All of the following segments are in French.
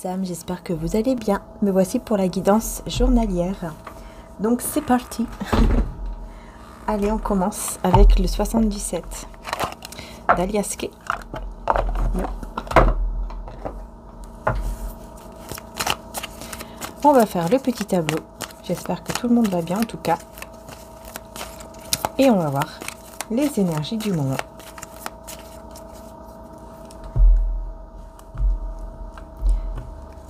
petites âmes, j'espère que vous allez bien. Me voici pour la guidance journalière. Donc c'est parti. Allez, on commence avec le 77 d'Aliaske. On va faire le petit tableau. J'espère que tout le monde va bien en tout cas. Et on va voir les énergies du moment.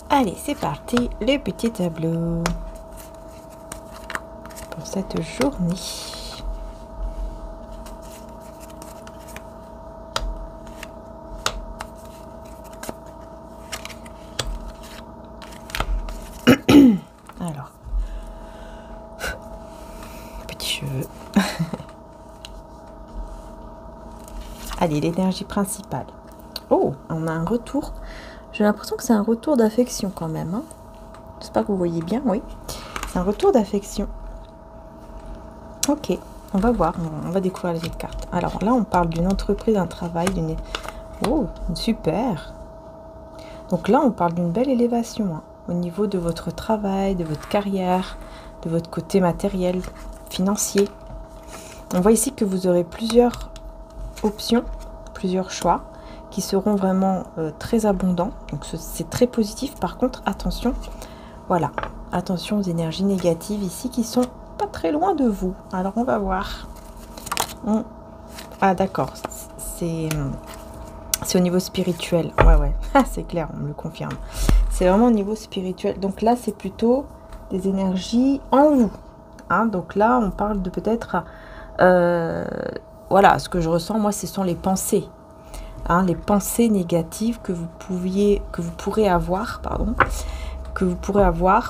Allez, c'est parti, le petit tableau pour cette journée. Alors, petits cheveux. Allez, l'énergie principale. Oh, on a un retour. J'ai l'impression que c'est un retour d'affection quand même. Hein. J'espère que vous voyez bien, oui. C'est un retour d'affection. Ok, on va voir, on va découvrir les autres cartes. Alors là, on parle d'une entreprise, d'un travail, d'une... Oh, super. Donc là, on parle d'une belle élévation, hein, au niveau de votre travail, de votre carrière, de votre côté matériel, financier. On voit ici que vous aurez plusieurs options, plusieurs choix, qui seront vraiment très abondants. Donc c'est très positif. Par contre, attention, voilà, attention aux énergies négatives ici qui sont pas très loin de vous. Alors on va voir. Ah d'accord, c'est au niveau spirituel. Ouais, c'est clair, on me le confirme. C'est vraiment au niveau spirituel. Donc là, c'est plutôt des énergies en vous. Hein, donc là, on parle de peut-être... voilà, ce que je ressens, moi, ce sont les pensées. Hein, les pensées négatives que vous pourrez avoir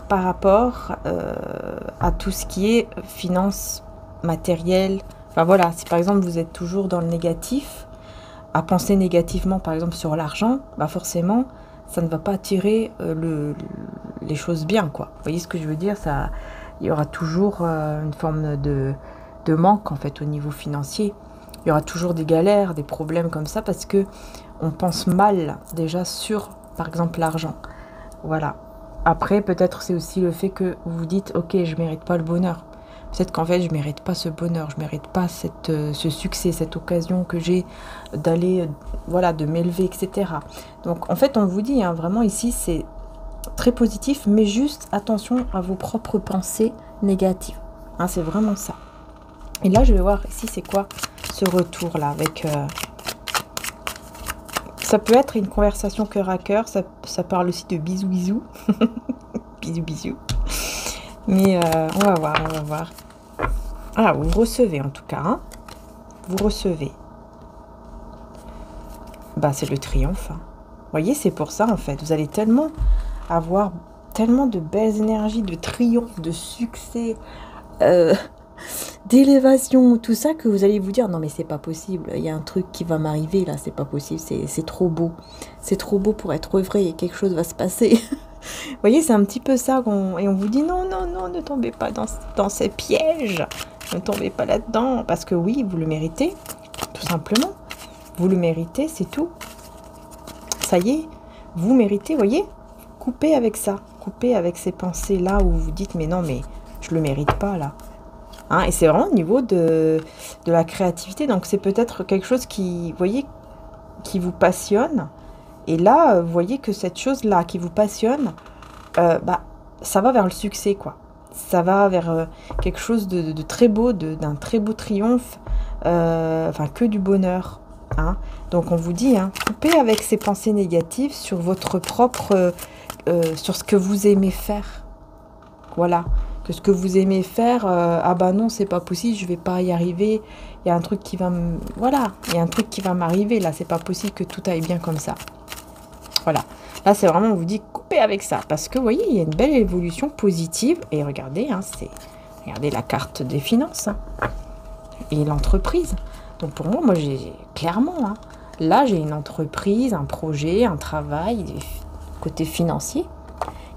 par rapport à tout ce qui est finance, matériel. Enfin voilà, si par exemple vous êtes toujours dans le négatif, à penser négativement par exemple sur l'argent, bah forcément ça ne va pas attirer les choses bien, quoi. Vous voyez ce que je veux dire, ça, il y aura toujours une forme de manque en fait au niveau financier. Il y aura toujours des galères, des problèmes comme ça parce que on pense mal déjà sur, par exemple, l'argent. Voilà. Après, peut-être c'est aussi le fait que vous vous dites, ok, je mérite pas le bonheur. Peut-être qu'en fait, je mérite pas ce bonheur, je mérite pas ce succès, cette occasion que j'ai d'aller, voilà, de m'élever, etc. Donc, en fait, on vous dit, hein, vraiment ici, c'est très positif, mais juste attention à vos propres pensées négatives. Hein, c'est vraiment ça. Et là, je vais voir ici, c'est quoi ce retour-là avec... Ça peut être une conversation cœur à cœur, ça parle aussi de bisous, bisous. Bisous. Mais on va voir. Ah, vous recevez en tout cas, hein. Vous recevez. Bah, c'est le triomphe. Hein. Vous voyez, c'est pour ça, en fait. Vous allez tellement avoir tellement de belles énergies, de triomphe, de succès... d'élévation, tout ça, que vous allez vous dire non mais c'est pas possible, il y a un truc qui va m'arriver là, c'est pas possible, c'est trop beau, c'est trop beau pour être vrai et quelque chose va se passer. Vous voyez, c'est un petit peu ça et on vous dit non, ne tombez pas dans ces pièges, ne tombez pas là-dedans, parce que oui, vous le méritez, tout simplement, vous le méritez, c'est tout, ça y est, vous méritez, voyez, coupez avec ça, coupez avec ces pensées là où vous dites mais non mais je le mérite pas là. Hein, et c'est vraiment au niveau de la créativité. Donc, c'est peut-être quelque chose qui, vous voyez, qui vous passionne. Et là, vous voyez que cette chose-là qui vous passionne, bah, ça va vers le succès, quoi. Ça va vers quelque chose de très beau, d'un très beau triomphe. Enfin, que du bonheur. Hein. Donc, on vous dit, hein, coupez avec ces pensées négatives sur votre propre... sur ce que vous aimez faire. Voilà. Que ce que vous aimez faire, ah bah non, c'est pas possible, je vais pas y arriver, il y a un truc qui va il y a un truc qui va m'arriver, là, c'est pas possible que tout aille bien comme ça. Voilà, là, c'est vraiment, on vous dit, coupez avec ça, parce que, vous voyez, il y a une belle évolution positive, et regardez, hein, regardez la carte des finances, hein, et l'entreprise. Donc, pour moi, j'ai, clairement, hein, là, j'ai une entreprise, un projet, un travail, côté financier,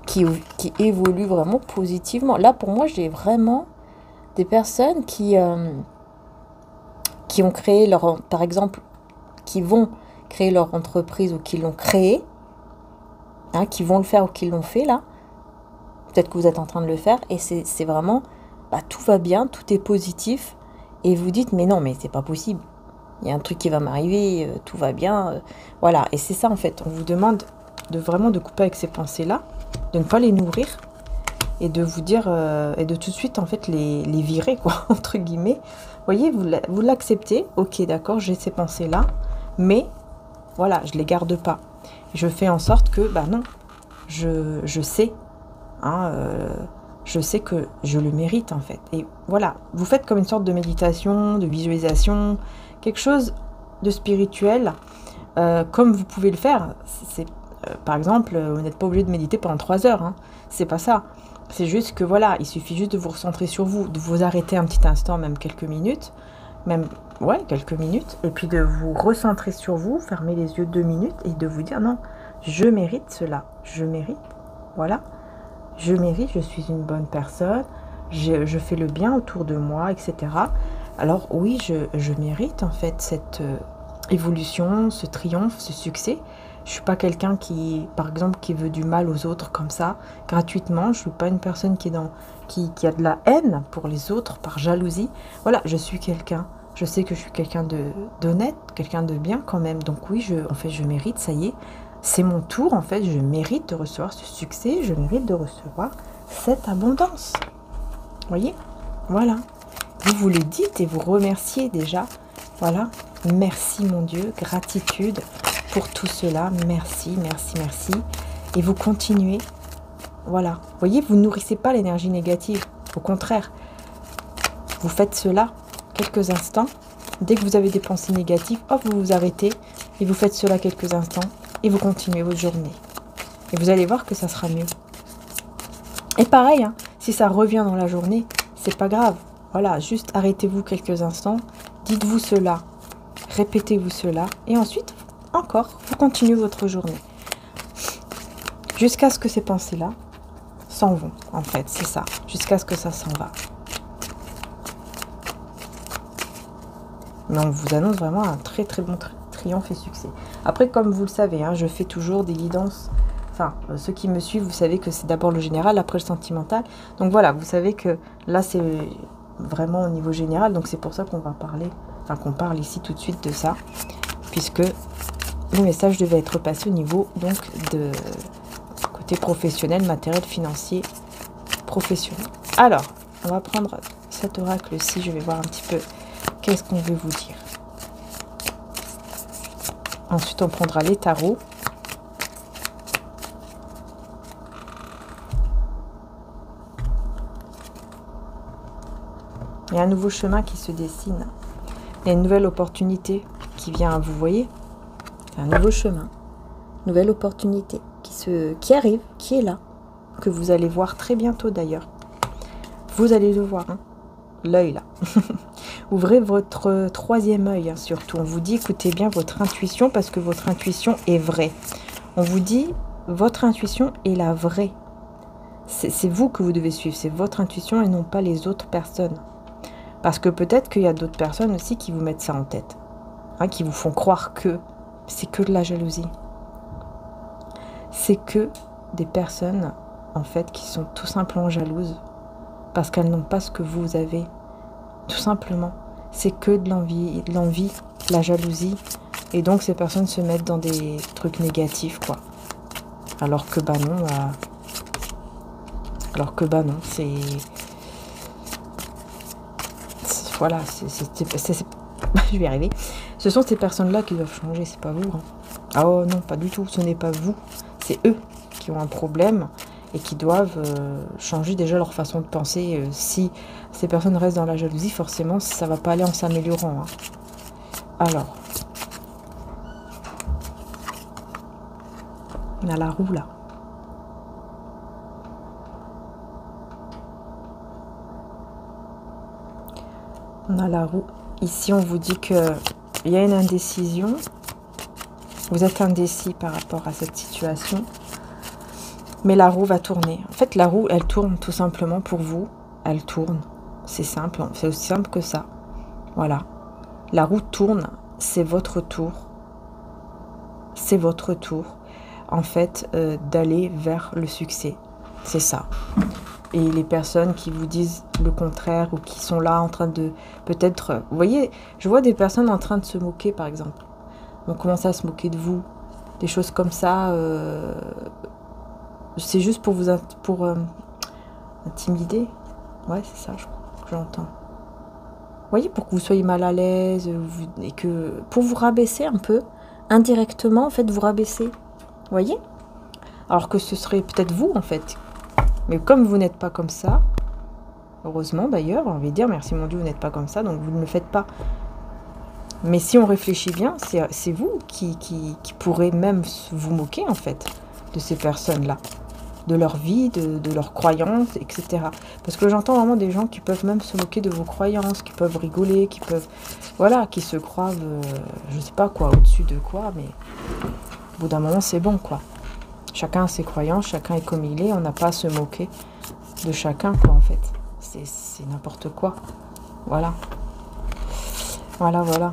qui évolue vraiment positivement. Là, pour moi, j'ai vraiment des personnes qui ont créé par exemple, qui vont créer leur entreprise ou qui l'ont créée, hein, qui vont le faire ou qui l'ont fait là. Peut-être que vous êtes en train de le faire et c'est vraiment, bah, tout va bien, tout est positif. Et vous dites, mais non, mais c'est pas possible. Il y a un truc qui va m'arriver, tout va bien. Voilà, et c'est ça en fait. On vous demande de vraiment de couper avec ces pensées-là, de ne pas les nourrir et de vous dire, et de tout de suite en fait les virer, quoi, entre guillemets. Vous voyez, vous l'acceptez, ok, d'accord, j'ai ces pensées-là, mais voilà, je les garde pas. Je fais en sorte que, bah non, je sais, hein, je sais que je le mérite en fait. Et voilà, vous faites comme une sorte de méditation, de visualisation, quelque chose de spirituel, comme vous pouvez le faire. Par exemple, vous n'êtes pas obligé de méditer pendant 3 heures, hein. C'est pas ça. C'est juste que voilà, il suffit juste de vous recentrer sur vous, de vous arrêter un petit instant, même quelques minutes, même, ouais, quelques minutes, et puis de vous recentrer sur vous, fermer les yeux 2 minutes et de vous dire non, je mérite cela, je mérite, voilà, je mérite, je suis une bonne personne, je fais le bien autour de moi, etc. Alors oui, je mérite en fait cette évolution, ce triomphe, ce succès. Je suis pas quelqu'un qui, par exemple, qui veut du mal aux autres comme ça, gratuitement. Je suis pas une personne qui a de la haine pour les autres, par jalousie. Voilà, je suis quelqu'un. Je sais que je suis quelqu'un d'honnête, quelqu'un de bien quand même. Donc oui, en fait, je mérite, ça y est. C'est mon tour, en fait. Je mérite de recevoir ce succès. Je mérite de recevoir cette abondance. Vous voyez? Voilà. Vous le dites et vous remerciez déjà. Voilà. Merci, mon Dieu. Gratitude pour tout cela, merci, merci, merci. Et vous continuez, voilà. Vous voyez, vous ne nourrissez pas l'énergie négative. Au contraire, vous faites cela quelques instants. Dès que vous avez des pensées négatives, hop, vous vous arrêtez et vous faites cela quelques instants et vous continuez votre journée. Et vous allez voir que ça sera mieux. Et pareil, hein, si ça revient dans la journée, c'est pas grave. Voilà, juste arrêtez-vous quelques instants, dites-vous cela, répétez-vous cela et ensuite encore, vous continuez votre journée. Jusqu'à ce que ces pensées-là s'en vont, en fait, c'est ça. Jusqu'à ce que ça s'en va. Mais on vous annonce vraiment un très très bon triomphe et succès. Après, comme vous le savez, hein, je fais toujours des guidances. Enfin, ceux qui me suivent, vous savez que c'est d'abord le général, après le sentimental. Donc voilà, vous savez que là, c'est vraiment au niveau général. Donc c'est pour ça qu'on va parler, enfin qu'on parle ici tout de suite de ça. Puisque le message devait être passé au niveau donc de côté professionnel, matériel, financier, professionnel. Alors, on va prendre cet oracle-ci, je vais voir un petit peu qu'est-ce qu'on veut vous dire. Ensuite, on prendra les tarots. Il y a un nouveau chemin qui se dessine. Il y a une nouvelle opportunité qui vient à vous, voyez ? Un nouveau chemin, nouvelle opportunité qui arrive, qui est là, que vous allez voir très bientôt d'ailleurs. Vous allez le voir, hein, l'œil là. Ouvrez votre troisième œil, hein, surtout. On vous dit, écoutez bien votre intuition parce que votre intuition est vraie. On vous dit, votre intuition est la vraie. C'est vous que vous devez suivre, c'est votre intuition et non pas les autres personnes. Parce que peut-être qu'il y a d'autres personnes aussi qui vous mettent ça en tête, hein, qui vous font croire que c'est que de la jalousie. C'est que des personnes, en fait, qui sont tout simplement jalouses parce qu'elles n'ont pas ce que vous avez. Tout simplement. C'est que de l'envie, la jalousie. Et donc, ces personnes se mettent dans des trucs négatifs, quoi. Alors que, bah non, c'est... Voilà, je vais y arriver. Ce sont ces personnes-là qui doivent changer, c'est pas vous. Hein. Ah oh non, pas du tout, ce n'est pas vous. C'est eux qui ont un problème et qui doivent changer déjà leur façon de penser. Si ces personnes restent dans la jalousie, forcément, ça va pas aller en s'améliorant. Hein. Alors, on a la roue là. On a la roue. Ici, on vous dit qu'il y a une indécision. Vous êtes indécis par rapport à cette situation. Mais la roue va tourner. En fait, la roue, elle tourne tout simplement pour vous. Elle tourne. C'est simple. C'est aussi simple que ça. Voilà. La roue tourne. C'est votre tour. C'est votre tour. en fait, d'aller vers le succès. C'est ça. Et les personnes qui vous disent le contraire ou qui sont là en train de peut-être... Vous voyez, je vois des personnes en train de se moquer, par exemple. On commence à se moquer de vous. Des choses comme ça. C'est juste pour vous intimider. Ouais, c'est ça, je crois, que j'entends. Vous voyez, pour que vous soyez mal à l'aise et que... Pour vous rabaisser un peu, indirectement, en fait, vous rabaisser. Vous voyez? Alors que ce serait peut-être vous, en fait. Mais comme vous n'êtes pas comme ça, heureusement d'ailleurs, on va dire, merci mon Dieu, vous n'êtes pas comme ça, donc vous ne le faites pas. Mais si on réfléchit bien, c'est vous qui pourrez même vous moquer, en fait, de ces personnes-là. De leur vie, de leurs croyances, etc. Parce que j'entends vraiment des gens qui peuvent même se moquer de vos croyances, qui peuvent rigoler, qui peuvent... Voilà, qui se croient, je sais pas quoi, au-dessus de quoi, mais au bout d'un moment, c'est bon, quoi. Chacun a ses croyances, chacun est comme il est, on n'a pas à se moquer de chacun, quoi, en fait. C'est n'importe quoi. Voilà. Voilà, voilà.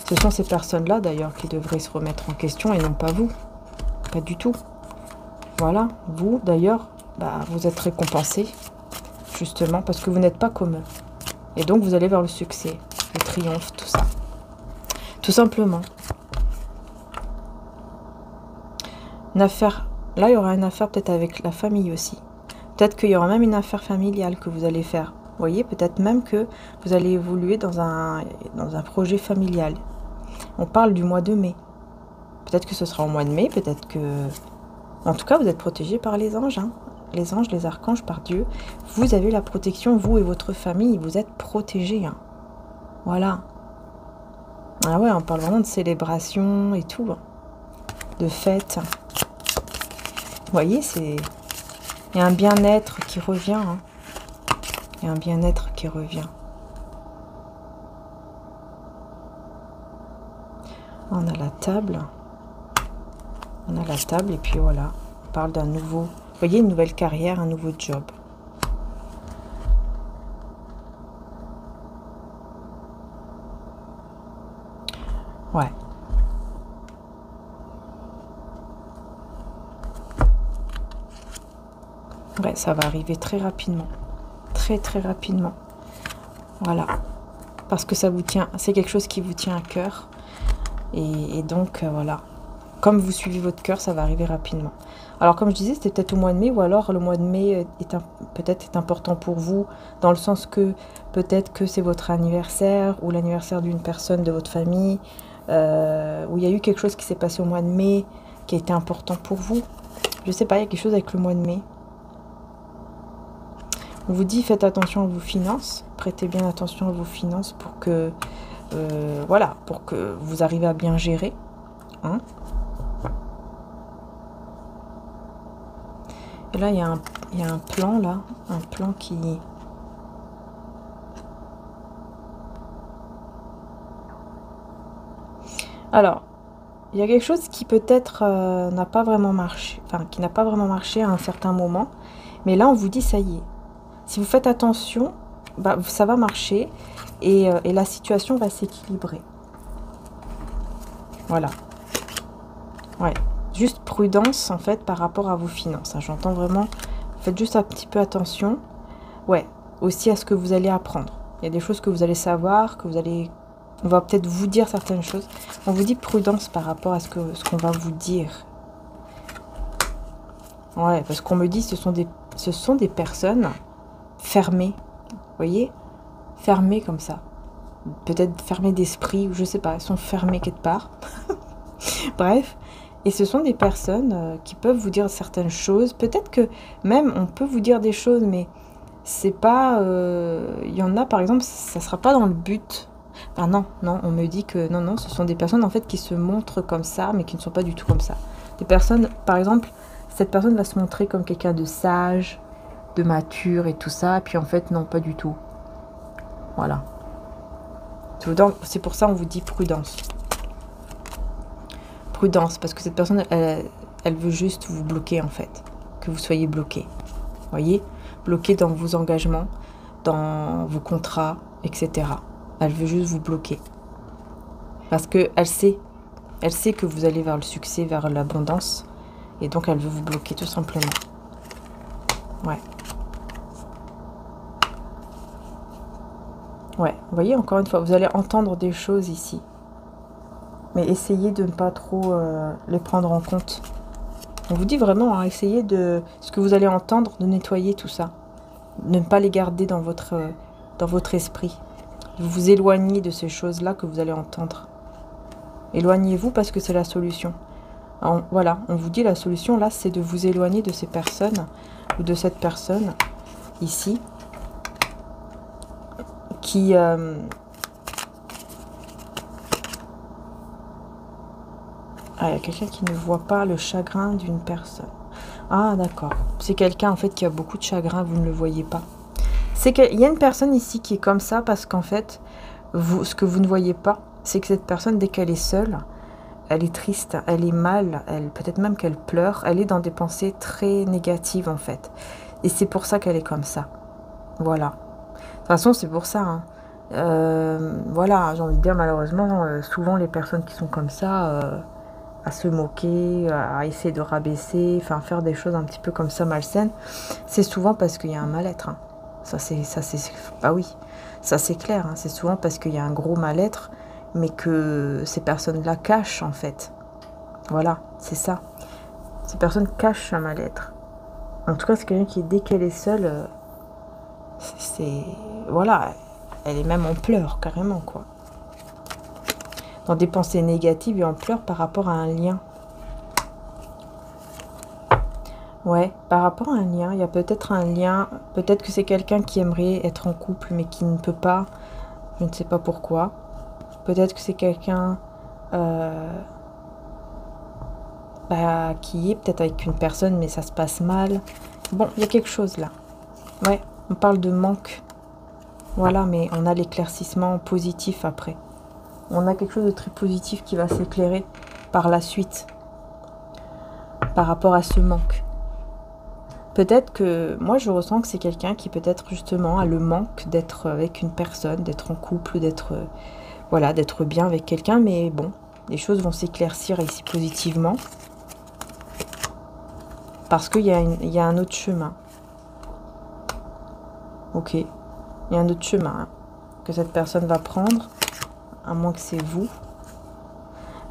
Ce sont ces personnes-là, d'ailleurs, qui devraient se remettre en question et non pas vous. Pas du tout. Voilà. Vous, d'ailleurs, vous êtes récompensés, justement, parce que vous n'êtes pas comme eux. Et donc, vous allez vers le succès, le triomphe, tout ça. Tout simplement. Une affaire, là il y aura une affaire peut-être avec la famille aussi. Peut-être qu'il y aura même une affaire familiale que vous allez faire. Vous voyez, peut-être même que vous allez évoluer dans un projet familial. On parle du mois de mai. Peut-être que ce sera au mois de mai, peut-être que... En tout cas, vous êtes protégés par les anges. Hein. Les anges, les archanges, par Dieu. Vous avez la protection, vous et votre famille, vous êtes protégés. Hein. Voilà. Ah ouais, on parle vraiment de célébration et tout. Hein. De fête. Vous voyez, il y a un bien-être qui revient. Hein. Il y a un bien-être qui revient. On a la table. On a la table et puis voilà. On parle d'un nouveau... Vous voyez, une nouvelle carrière, un nouveau job. Ouais. Ouais, ça va arriver très rapidement. Très, très rapidement. Voilà. Parce que ça vous tient... C'est quelque chose qui vous tient à cœur. Et donc, voilà. Comme vous suivez votre cœur, ça va arriver rapidement. Alors, comme je disais, c'était peut-être au mois de mai, ou alors le mois de mai peut-être est important pour vous, dans le sens que peut-être que c'est votre anniversaire, ou l'anniversaire d'une personne de votre famille, où il y a eu quelque chose qui s'est passé au mois de mai, qui a été important pour vous. Je sais pas, il y a quelque chose avec le mois de mai. On vous dit, faites attention à vos finances, prêtez bien attention à vos finances pour que, voilà, pour que vous arrivez à bien gérer. Hein. Et là, il y a un plan, là, un plan qui... Alors, il y a quelque chose qui peut-être n'a pas vraiment marché, enfin, qui n'a pas vraiment marché à un certain moment, mais là, on vous dit, ça y est. Si vous faites attention, ça va marcher et la situation va s'équilibrer. Voilà. Ouais. Juste prudence, en fait, par rapport à vos finances. Hein. J'entends vraiment, faites juste un petit peu attention. Ouais, aussi à ce que vous allez apprendre. Il y a des choses que vous allez savoir, que vous allez... On va peut-être vous dire certaines choses. On vous dit prudence par rapport à ce qu'on va vous dire. Ouais, parce qu'on me dit ce sont des personnes fermées. Vous voyez? Fermées comme ça. Peut-être fermées d'esprit, ou je sais pas, elles sont fermées quelque part. Bref. Et ce sont des personnes qui peuvent vous dire certaines choses. Peut-être que même on peut vous dire des choses, mais c'est pas... Il y en a, par exemple, ça sera pas dans le but... Ah non, on me dit que non, ce sont des personnes en fait qui se montrent comme ça, mais qui ne sont pas du tout comme ça. Des personnes, par exemple, cette personne va se montrer comme quelqu'un de sage, de mature et tout ça, puis en fait, non, pas du tout. Voilà. C'est pour ça qu'on vous dit prudence. Prudence, parce que cette personne, elle veut juste vous bloquer en fait. Que vous soyez bloqué. Voyez? Bloqué dans vos engagements, dans vos contrats, etc. Elle veut juste vous bloquer. Parce qu'elle sait Elle sait que vous allez vers le succès, vers l'abondance. Et donc, elle veut vous bloquer tout simplement. Ouais. Ouais, vous voyez, encore une fois, vous allez entendre des choses ici. Mais essayez de ne pas trop les prendre en compte. On vous dit vraiment, hein, essayez de... Ce que vous allez entendre, de nettoyer tout ça. Ne pas les garder dans votre esprit. Vous vous éloignez de ces choses-là que vous allez entendre. Éloignez-vous parce que c'est la solution. Alors, voilà, on vous dit la solution, là, c'est de vous éloigner de ces personnes, ou de cette personne, ici, qui... Ah, il y a quelqu'un qui ne voit pas le chagrin d'une personne. Ah, d'accord. C'est quelqu'un, en fait, qui a beaucoup de chagrin, vous ne le voyez pas. C'est qu'il y a une personne ici qui est comme ça parce qu'en fait, ce que vous ne voyez pas, c'est que cette personne, dès qu'elle est seule, elle est triste, elle est mal, peut-être même qu'elle pleure, elle est dans des pensées très négatives, en fait. Et c'est pour ça qu'elle est comme ça. Voilà. De toute façon, c'est pour ça, hein. Voilà, j'ai envie de dire, malheureusement, souvent les personnes qui sont comme ça... à se moquer, à essayer de rabaisser, enfin faire des choses un petit peu comme ça malsaines, c'est souvent parce qu'il y a un mal-être. Hein. Ça c'est, bah oui, ça c'est clair. Hein. C'est souvent parce qu'il y a un gros mal-être, mais que ces personnes-là cachent en fait. Voilà, c'est ça. Ces personnes cachent un mal-être. En tout cas, c'est quelqu'un qui, dès qu'elle est seule, voilà, elle est même en pleurs carrément quoi. Dans des pensées négatives et en pleurs par rapport à un lien. Ouais, par rapport à un lien, il y a peut-être un lien, peut-être que c'est quelqu'un qui aimerait être en couple mais qui ne peut pas, je ne sais pas pourquoi. Peut-être que c'est quelqu'un qui est peut-être avec une personne mais ça se passe mal. Bon, il y a quelque chose là. Ouais, on parle de manque. Voilà, mais on a l'éclaircissement positif après. On a quelque chose de très positif qui va s'éclairer par la suite, par rapport à ce manque. Peut-être que, moi je ressens que c'est quelqu'un qui peut-être justement a le manque d'être avec une personne, d'être en couple, voilà, d'être bien avec quelqu'un, mais bon, les choses vont s'éclaircir ici positivement, parce qu'il y a un autre chemin. Ok, il y a un autre chemin hein, que cette personne va prendre. À moins que c'est vous.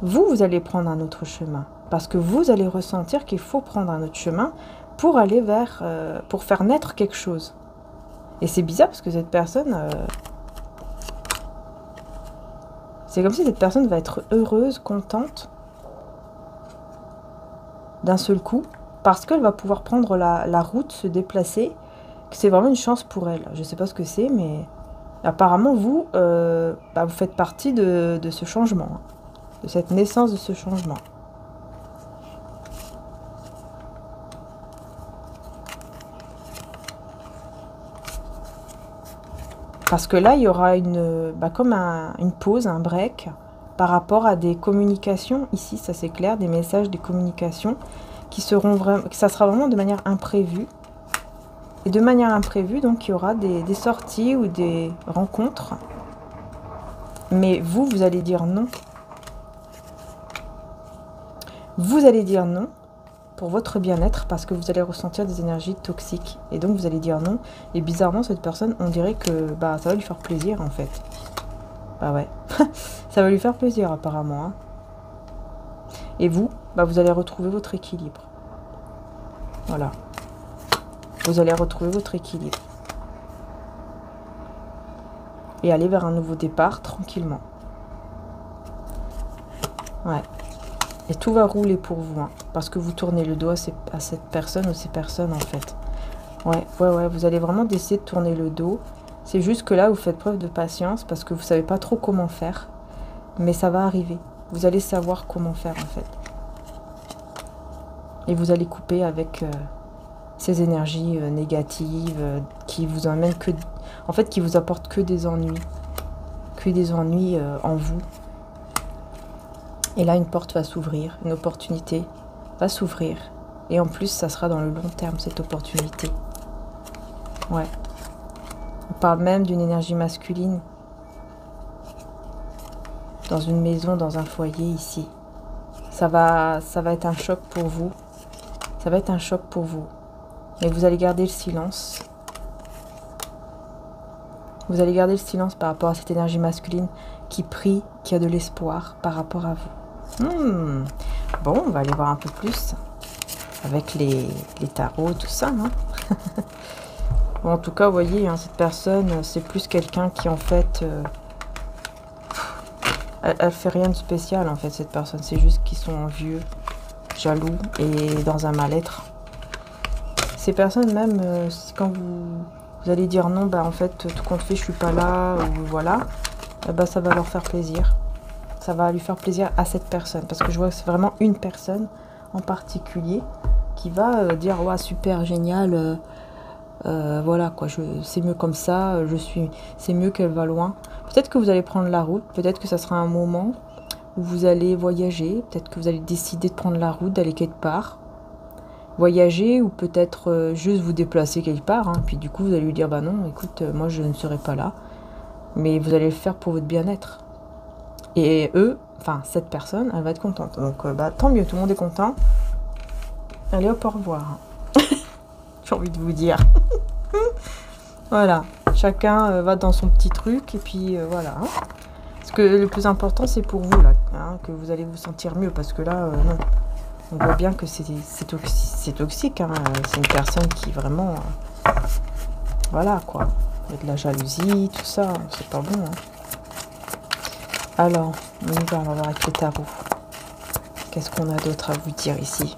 Vous allez prendre un autre chemin. Parce que vous allez ressentir qu'il faut prendre un autre chemin pour aller vers... pour faire naître quelque chose. Et c'est bizarre parce que cette personne... c'est comme si cette personne va être heureuse, contente, d'un seul coup, parce qu'elle va pouvoir prendre la route, se déplacer. C'est vraiment une chance pour elle. Je ne sais pas ce que c'est, mais... Apparemment, vous, vous faites partie de ce changement, hein, de cette naissance de ce changement. Parce que là, il y aura comme une pause, un break, par rapport à des communications. Ici, ça c'est clair, des messages, des communications, qui seront vraiment, ça sera vraiment de manière imprévue. Et de manière imprévue, donc il y aura des sorties ou des rencontres. Mais vous allez dire non. Vous allez dire non pour votre bien-être parce que vous allez ressentir des énergies toxiques. Et donc vous allez dire non. Et bizarrement, cette personne, on dirait que ça va lui faire plaisir en fait. Bah ouais. Ça va lui faire plaisir apparemment. Hein. Et vous, vous allez retrouver votre équilibre. Voilà. Vous allez retrouver votre équilibre. Et aller vers un nouveau départ tranquillement. Ouais. Et tout va rouler pour vous. Hein, parce que vous tournez le dos à cette personne ou ces personnes en fait. Ouais. Vous allez vraiment décider de tourner le dos. C'est juste que là, vous faites preuve de patience parce que vous ne savez pas trop comment faire. Mais ça va arriver. Vous allez savoir comment faire en fait. Et vous allez couper avec... ces énergies négatives qui vous emmènent que... En fait, qui vous apportent que des ennuis. Que des ennuis en vous. Et là, une porte va s'ouvrir. Une opportunité va s'ouvrir. Et en plus, ça sera dans le long terme, cette opportunité. Ouais. On parle même d'une énergie masculine. Dans une maison, dans un foyer, ici. Ça va être un choc pour vous. Ça va être un choc pour vous. Mais vous allez garder le silence. Vous allez garder le silence par rapport à cette énergie masculine qui prie, qui a de l'espoir par rapport à vous. Bon, on va aller voir un peu plus avec les tarots, tout ça. Hein. Bon, en tout cas, vous voyez, hein, cette personne, c'est plus quelqu'un qui, en fait... elle fait rien de spécial, en fait, cette personne. C'est juste qu'ils sont vieux, jaloux et dans un mal-être. Ces personnes, même, quand vous allez dire non, bah en fait, tout compte fait, je suis pas là, ou voilà, bah ça va leur faire plaisir. Ça va lui faire plaisir à cette personne. Parce que je vois que c'est vraiment une personne en particulier qui va dire, ouais, super, génial, voilà, quoi, c'est mieux comme ça, c'est mieux qu'elle va loin. Peut-être que vous allez prendre la route, peut-être que ça sera un moment où vous allez voyager, peut-être que vous allez décider de prendre la route, d'aller quelque part. Voyager ou peut-être juste vous déplacer quelque part, hein. Puis du coup vous allez lui dire bah non écoute moi je ne serai pas là, mais vous allez le faire pour votre bien-être et eux, enfin cette personne elle va être contente, donc bah tant mieux, tout le monde est content. Allez hop, au revoir. J'ai envie de vous dire. Voilà, chacun va dans son petit truc et puis voilà, hein. Parce que le plus important c'est pour vous là, hein, que vous allez vous sentir mieux, parce que là non. On voit bien que c'est toxique, hein. C'est une personne qui vraiment... voilà, quoi. Il y a de la jalousie, tout ça, c'est pas bon. Hein. Alors, on va voir avec le tarot. Qu'est-ce qu'on a d'autre à vous dire ici?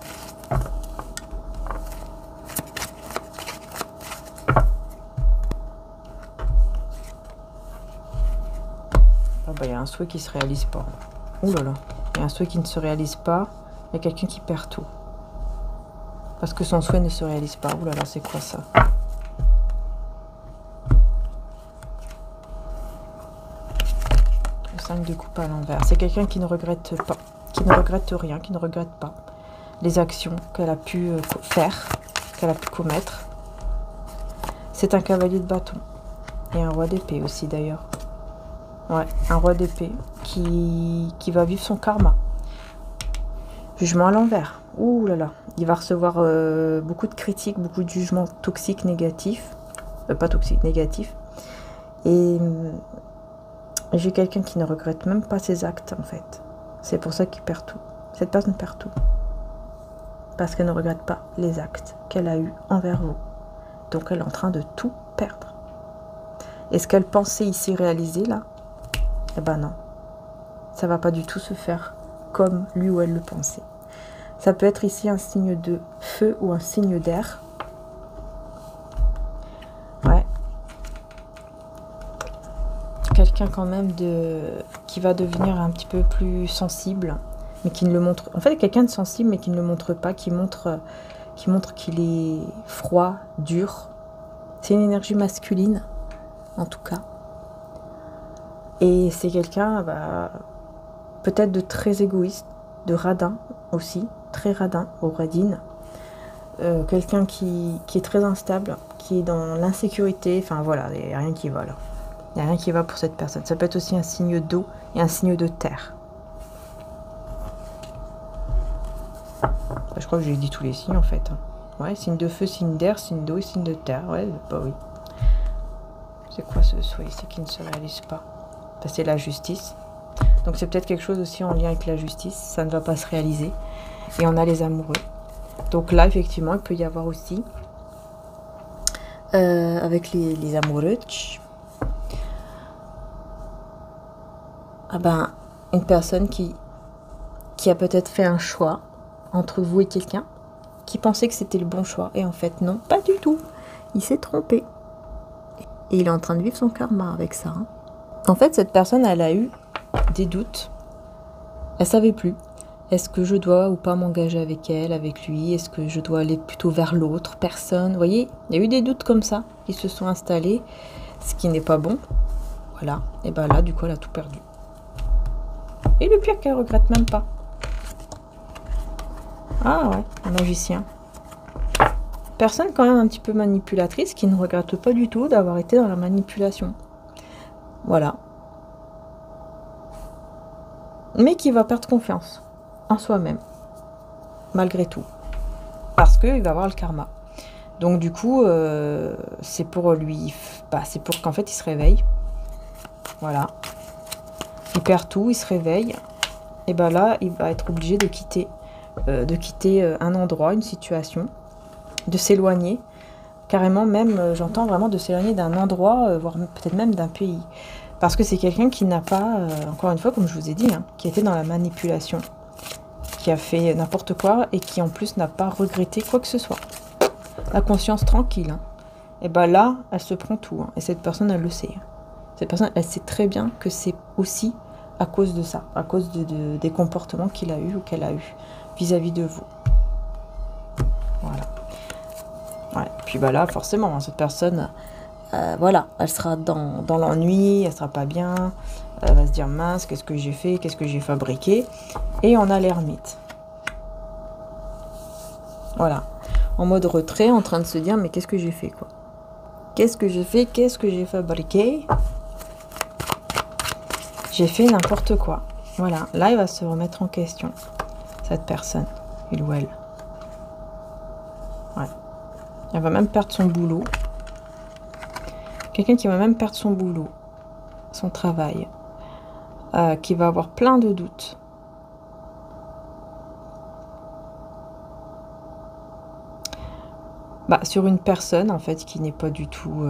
Ah bah, il y a un souhait qui se réalise pas. Ouh là là, il y a un souhait qui ne se réalise pas. Il y a quelqu'un qui perd tout. Parce que son souhait ne se réalise pas. Ouh là là, c'est quoi ça? Le 5 de coupe à l'envers. C'est quelqu'un qui ne regrette pas. Qui ne regrette rien, qui ne regrette pas les actions qu'elle a pu faire, qu'elle a pu commettre. C'est un cavalier de bâton. Et un roi d'épée aussi d'ailleurs. Ouais, un roi d'épée qui va vivre son karma. Jugement à l'envers. Ouh là là. Il va recevoir beaucoup de critiques, beaucoup de jugements toxiques, négatifs. Pas toxiques, négatifs. Et j'ai quelqu'un qui ne regrette même pas ses actes, en fait. C'est pour ça qu'il perd tout. Cette personne perd tout. Parce qu'elle ne regrette pas les actes qu'elle a eus envers vous. Donc elle est en train de tout perdre. Et ce qu'elle pensait ici réaliser, là, eh ben non. Ça va pas du tout se faire comme lui ou elle le pensait. Ça peut être ici un signe de feu ou un signe d'air. Ouais. Quelqu'un quand même qui va devenir un petit peu plus sensible, mais qui ne le montre. En fait, quelqu'un de sensible, mais qui ne le montre pas, qui montre qu'il est froid, dur. C'est une énergie masculine, en tout cas. Et c'est quelqu'un, bah, peut-être de très égoïste, de radin aussi, très radin, ou radine. Quelqu'un qui est très instable, qui est dans l'insécurité, enfin voilà, il n'y a rien qui va là. Il n'y a rien qui va pour cette personne. Ça peut être aussi un signe d'eau et un signe de terre. Je crois que j'ai dit tous les signes en fait. Ouais, signe de feu, signe d'air, signe d'eau et signe de terre. Ouais, bah oui. C'est quoi ce souhait ici qui ne se réalise pas? Ben, c'est la justice. Donc c'est peut-être quelque chose aussi en lien avec la justice. Ça ne va pas se réaliser. Et on a les amoureux. Donc là, effectivement, il peut y avoir aussi, avec les amoureux, ah ben, une personne qui a peut-être fait un choix entre vous et quelqu'un, qui pensait que c'était le bon choix. Et en fait, non, pas du tout. Il s'est trompé. Et il est en train de vivre son karma avec ça. Hein. En fait, cette personne, elle a eu des doutes. Elle savait plus. Est-ce que je dois ou pas m'engager avec elle, avec lui? Est-ce que je dois aller plutôt vers l'autre personne? Vous voyez, il y a eu des doutes comme ça qui se sont installés, ce qui n'est pas bon. Voilà. Et ben là, du coup, elle a tout perdu. Et le pire, qu'elle regrette même pas. Ah ouais, un magicien. Personne quand même un petit peu manipulatrice qui ne regrette pas du tout d'avoir été dans la manipulation. Voilà. Mais qui va perdre confiance. en soi-même, malgré tout. Parce qu'il va avoir le karma. Donc du coup, c'est pour lui, c'est pour qu'en fait il se réveille. Voilà. Il perd tout, il se réveille. Et ben là, il va être obligé de quitter un endroit, une situation, de s'éloigner. Carrément même, j'entends vraiment de s'éloigner d'un endroit, voire peut-être même d'un pays. Parce que c'est quelqu'un qui n'a pas, encore une fois, comme je vous ai dit, hein, qui était dans la manipulation, qui a fait n'importe quoi et qui en plus n'a pas regretté quoi que ce soit. La conscience tranquille. Hein. Et ben là, elle se prend tout. Hein, et cette personne, elle le sait. Cette personne, elle sait très bien que c'est aussi à cause de ça, à cause des comportements qu'il a eu ou qu'elle a eu vis-à-vis de vous. Voilà. Ouais. Puis bah là, forcément, hein, cette personne, voilà, elle sera dans l'ennui, elle sera pas bien, elle va se dire mince, qu'est-ce que j'ai fait, qu'est-ce que j'ai fabriqué, et on a l'ermite. Voilà, en mode retrait, en train de se dire mais qu'est-ce que j'ai fait quoi? Qu'est-ce que j'ai fait? Qu'est-ce que j'ai fabriqué? J'ai fait n'importe quoi. Voilà, là il va se remettre en question, cette personne, il ou elle. Ouais. Elle va même perdre son boulot. Quelqu'un qui va même perdre son boulot, son travail, qui va avoir plein de doutes. Sur une personne, en fait, qui n'est pas du tout...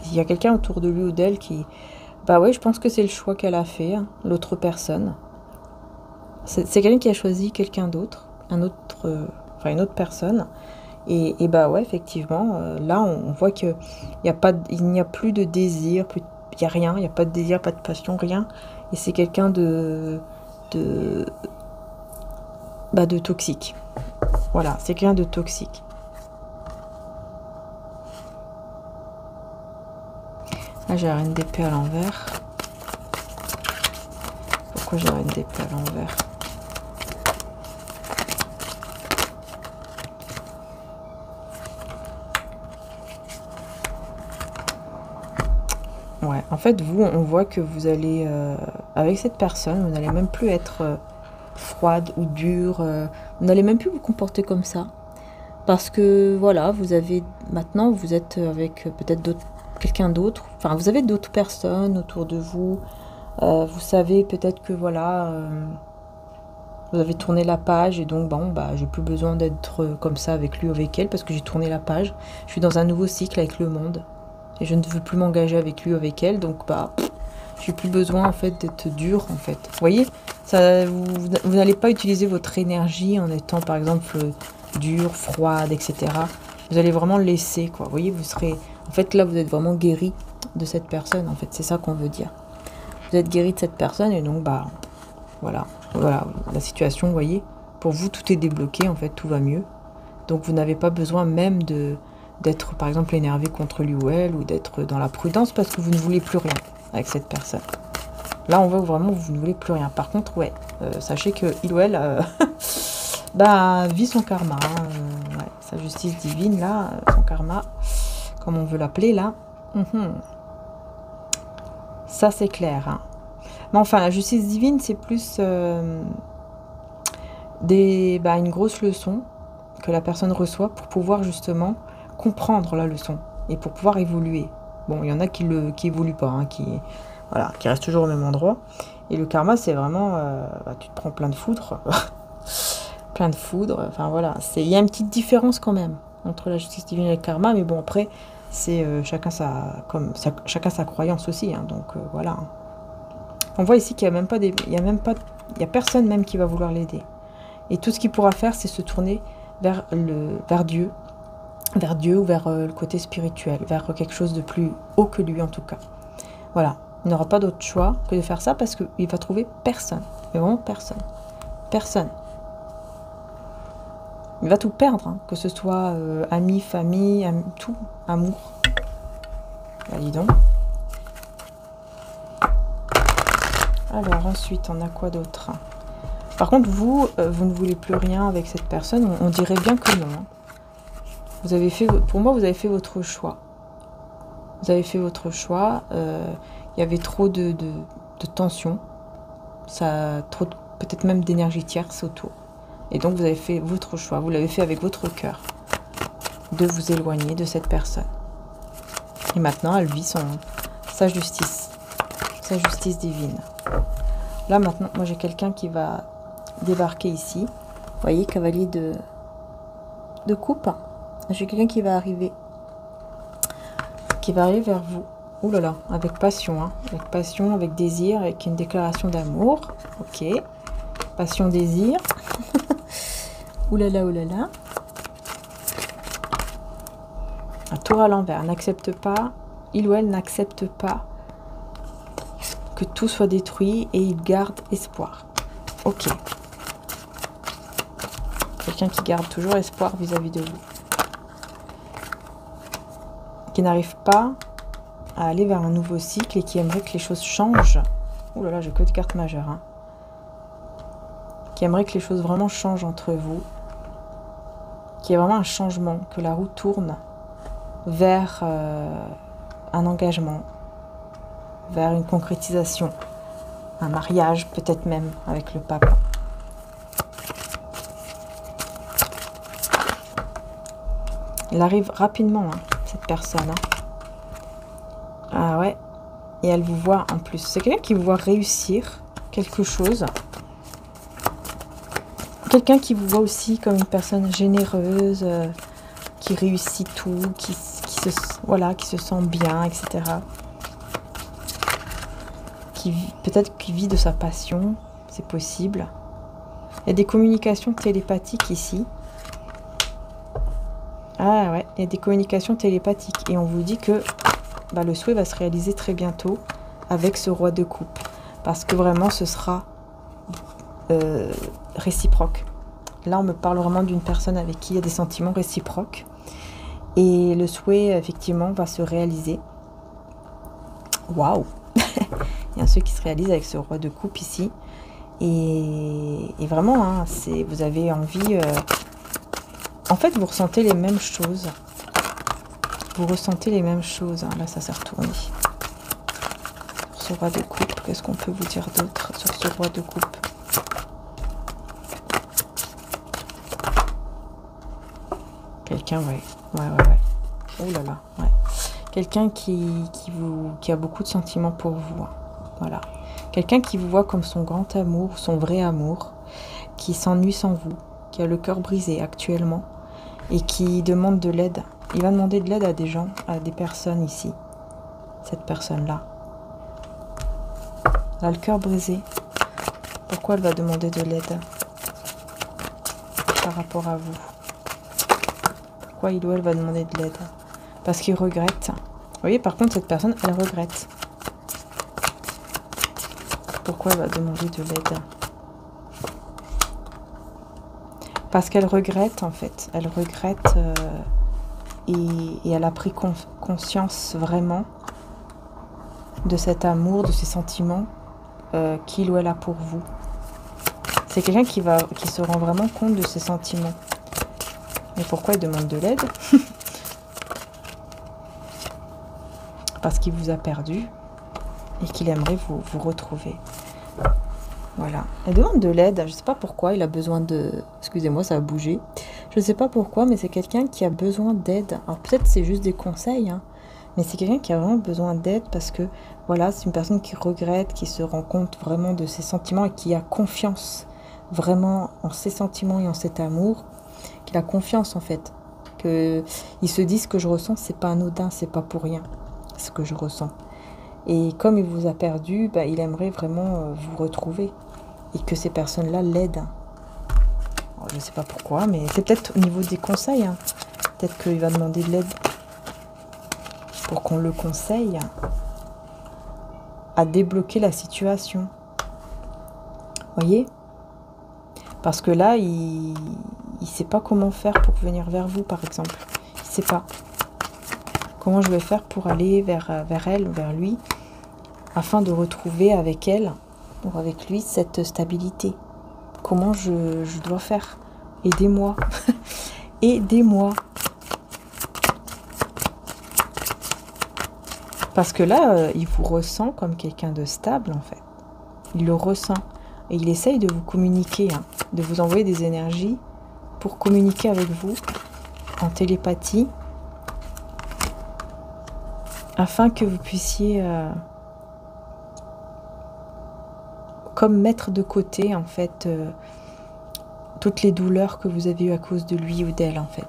il y a quelqu'un autour de lui ou d'elle qui... ouais, je pense que c'est le choix qu'elle a fait, hein, l'autre personne. C'est quelqu'un qui a choisi quelqu'un d'autre, une autre personne. Et ouais, effectivement, là, on voit qu'il n'y a plus de désir, il n'y a rien, il n'y a pas de désir, pas de passion, rien. Et c'est quelqu'un de toxique. Voilà, c'est quelqu'un de toxique. Là, j'ai la reine d'épée à l'envers. Pourquoi j'ai la reine d'épée à l'envers? Ouais, en fait, vous, on voit que vous allez, avec cette personne, vous n'allez même plus être froide ou dure, vous n'allez même plus vous comporter comme ça. Parce que, voilà, maintenant, vous êtes avec peut-être quelqu'un d'autre, enfin, vous avez d'autres personnes autour de vous, vous savez peut-être que, voilà, vous avez tourné la page et donc, j'ai plus besoin d'être comme ça avec lui ou avec elle parce que j'ai tourné la page. Je suis dans un nouveau cycle avec le monde. Et je ne veux plus m'engager avec lui ou avec elle, donc j'ai plus besoin en fait d'être dur en fait. Vous voyez, vous n'allez pas utiliser votre énergie en étant par exemple dure, froide, etc. Vous allez vraiment laisser quoi. Vous voyez, vous serez, en fait là vous êtes vraiment guéri de cette personne. En fait, c'est ça qu'on veut dire. Vous êtes guéri de cette personne et donc voilà la situation. Vous voyez, pour vous tout est débloqué en fait, tout va mieux. Donc vous n'avez pas besoin même d'être par exemple énervé contre lui ou elle, ou d'être dans la prudence parce que vous ne voulez plus rien avec cette personne. Là, on voit vraiment que vous ne voulez plus rien. Par contre, ouais, sachez que il ou elle vit son karma. Hein, ouais, sa justice divine, là, son karma, comme on veut l'appeler, là. Ça, c'est clair. Hein. Mais enfin, la justice divine, c'est plus une grosse leçon que la personne reçoit pour pouvoir justement comprendre la leçon et pour pouvoir évoluer. Bon, il y en a qui évoluent pas, hein, qui restent toujours au même endroit. Et le karma, c'est vraiment, tu te prends plein de foudre, plein de foudre. Enfin voilà, il y a une petite différence quand même entre la justice divine et le karma, mais bon après, c'est chacun sa croyance aussi. Hein, donc voilà. Hein. On voit ici qu'il y a même pas il y a personne même qui va vouloir l'aider. Et tout ce qu'il pourra faire, c'est se tourner vers Dieu ou vers le côté spirituel, vers quelque chose de plus haut que lui en tout cas. Voilà, il n'aura pas d'autre choix que de faire ça parce qu'il va trouver personne, mais vraiment personne. Personne. Il va tout perdre, hein, que ce soit amis, famille, tout, amour. Bah, dis donc. Alors ensuite, on a quoi d'autre? Par contre, vous ne voulez plus rien avec cette personne, on dirait bien que non. Hein. Pour moi, vous avez fait votre choix. Vous avez fait votre choix. Il y avait trop de tension. Peut-être même d'énergie tierce autour. Et donc, vous avez fait votre choix, vous l'avez fait avec votre cœur, de vous éloigner de cette personne. Et maintenant, elle vit sa justice divine. Là, maintenant, moi, j'ai quelqu'un qui va débarquer ici. Vous voyez, cavalier de coupe. J'ai quelqu'un qui va arriver vers vous. Ouh là là, avec passion, hein. Avec passion, avec désir, avec une déclaration d'amour. Ok. Passion, désir. Ouh là là, ouh là là. Un tour à l'envers. N'accepte pas. Il ou elle n'accepte pas que tout soit détruit et il garde espoir. Ok. Quelqu'un qui garde toujours espoir vis-à-vis de vous. Qui n'arrive pas à aller vers un nouveau cycle et qui aimerait que les choses changent. Ouh là là, j'ai que de cartes majeures. Hein. Qui aimerait que les choses vraiment changent entre vous. Qu'il y ait vraiment un changement, que la roue tourne vers un engagement, vers une concrétisation, un mariage peut-être même avec le pape. Il arrive rapidement, hein, cette personne. Hein. Ah ouais, et elle vous voit en plus. C'est quelqu'un qui vous voit réussir quelque chose. Quelqu'un qui vous voit aussi comme une personne généreuse, qui réussit tout, qui se sent bien, etc. Peut-être qui vit de sa passion, c'est possible. Il y a des communications télépathiques ici. Ah ouais, il y a des communications télépathiques. Et on vous dit que le souhait va se réaliser très bientôt avec ce roi de coupe. Parce que vraiment, ce sera réciproque. Là, on me parle vraiment d'une personne avec qui il y a des sentiments réciproques. Et le souhait, effectivement, va se réaliser. Waouh! Il y a un souhait qui se réalise avec ce roi de coupe ici. Et vraiment, hein, vous avez envie... En fait, vous ressentez les mêmes choses. Vous ressentez les mêmes choses. Hein. Là, ça s'est retourné. Sur ce roi de coupe, qu'est-ce qu'on peut vous dire d'autre sur ce roi de coupe? Quelqu'un, ouais. Oh là là, ouais. Quelqu'un qui a beaucoup de sentiments pour vous. Hein. Voilà. Quelqu'un qui vous voit comme son grand amour, son vrai amour, qui s'ennuie sans vous, qui a le cœur brisé actuellement et qui demande de l'aide. Il va demander de l'aide à des gens, à des personnes ici. Cette personne-là. Elle a le cœur brisé. Pourquoi elle va demander de l'aide par rapport à vous? Pourquoi il ou elle va demander de l'aide? Parce qu'il regrette. Vous voyez, par contre, cette personne, elle regrette. Pourquoi elle va demander de l'aide? Parce qu'elle regrette, en fait. Elle regrette et elle a pris conscience vraiment de cet amour, de ces sentiments qu'il ou elle a pour vous. C'est quelqu'un qui se rend vraiment compte de ses sentiments. Mais pourquoi il demande de l'aide? Parce qu'il vous a perdu et qu'il aimerait vous retrouver. Voilà. Il demande de l'aide. Je ne sais pas pourquoi. Il a besoin de... Excusez-moi, ça a bougé. Je ne sais pas pourquoi, mais c'est quelqu'un qui a besoin d'aide. Alors peut-être c'est juste des conseils, hein, mais c'est quelqu'un qui a vraiment besoin d'aide parce que, voilà, c'est une personne qui regrette, qui se rend compte vraiment de ses sentiments et qui a confiance vraiment en ses sentiments et en cet amour. Qu'il a confiance, en fait. Qu'il se dit ce que je ressens, c'est pas anodin, c'est pas pour rien, ce que je ressens. Et comme il vous a perdu, il aimerait vraiment vous retrouver. Et que ces personnes-là l'aident. Je ne sais pas pourquoi, mais c'est peut-être au niveau des conseils. Hein. Peut-être qu'il va demander de l'aide pour qu'on le conseille à débloquer la situation. Voyez? Parce que là, il ne sait pas comment faire pour venir vers vous, par exemple. Il ne sait pas. Comment je vais faire pour aller vers elle, vers lui, afin de retrouver avec elle, ou avec lui, cette stabilité. Comment je dois faire? Aidez-moi. Aidez-moi. Parce que là, il vous ressent comme quelqu'un de stable, en fait. Il le ressent. Et il essaye de vous communiquer. Hein. de vous envoyer des énergies pour communiquer avec vous en télépathie, afin que vous puissiez comme mettre de côté en fait toutes les douleurs que vous avez eues à cause de lui ou d'elle en fait.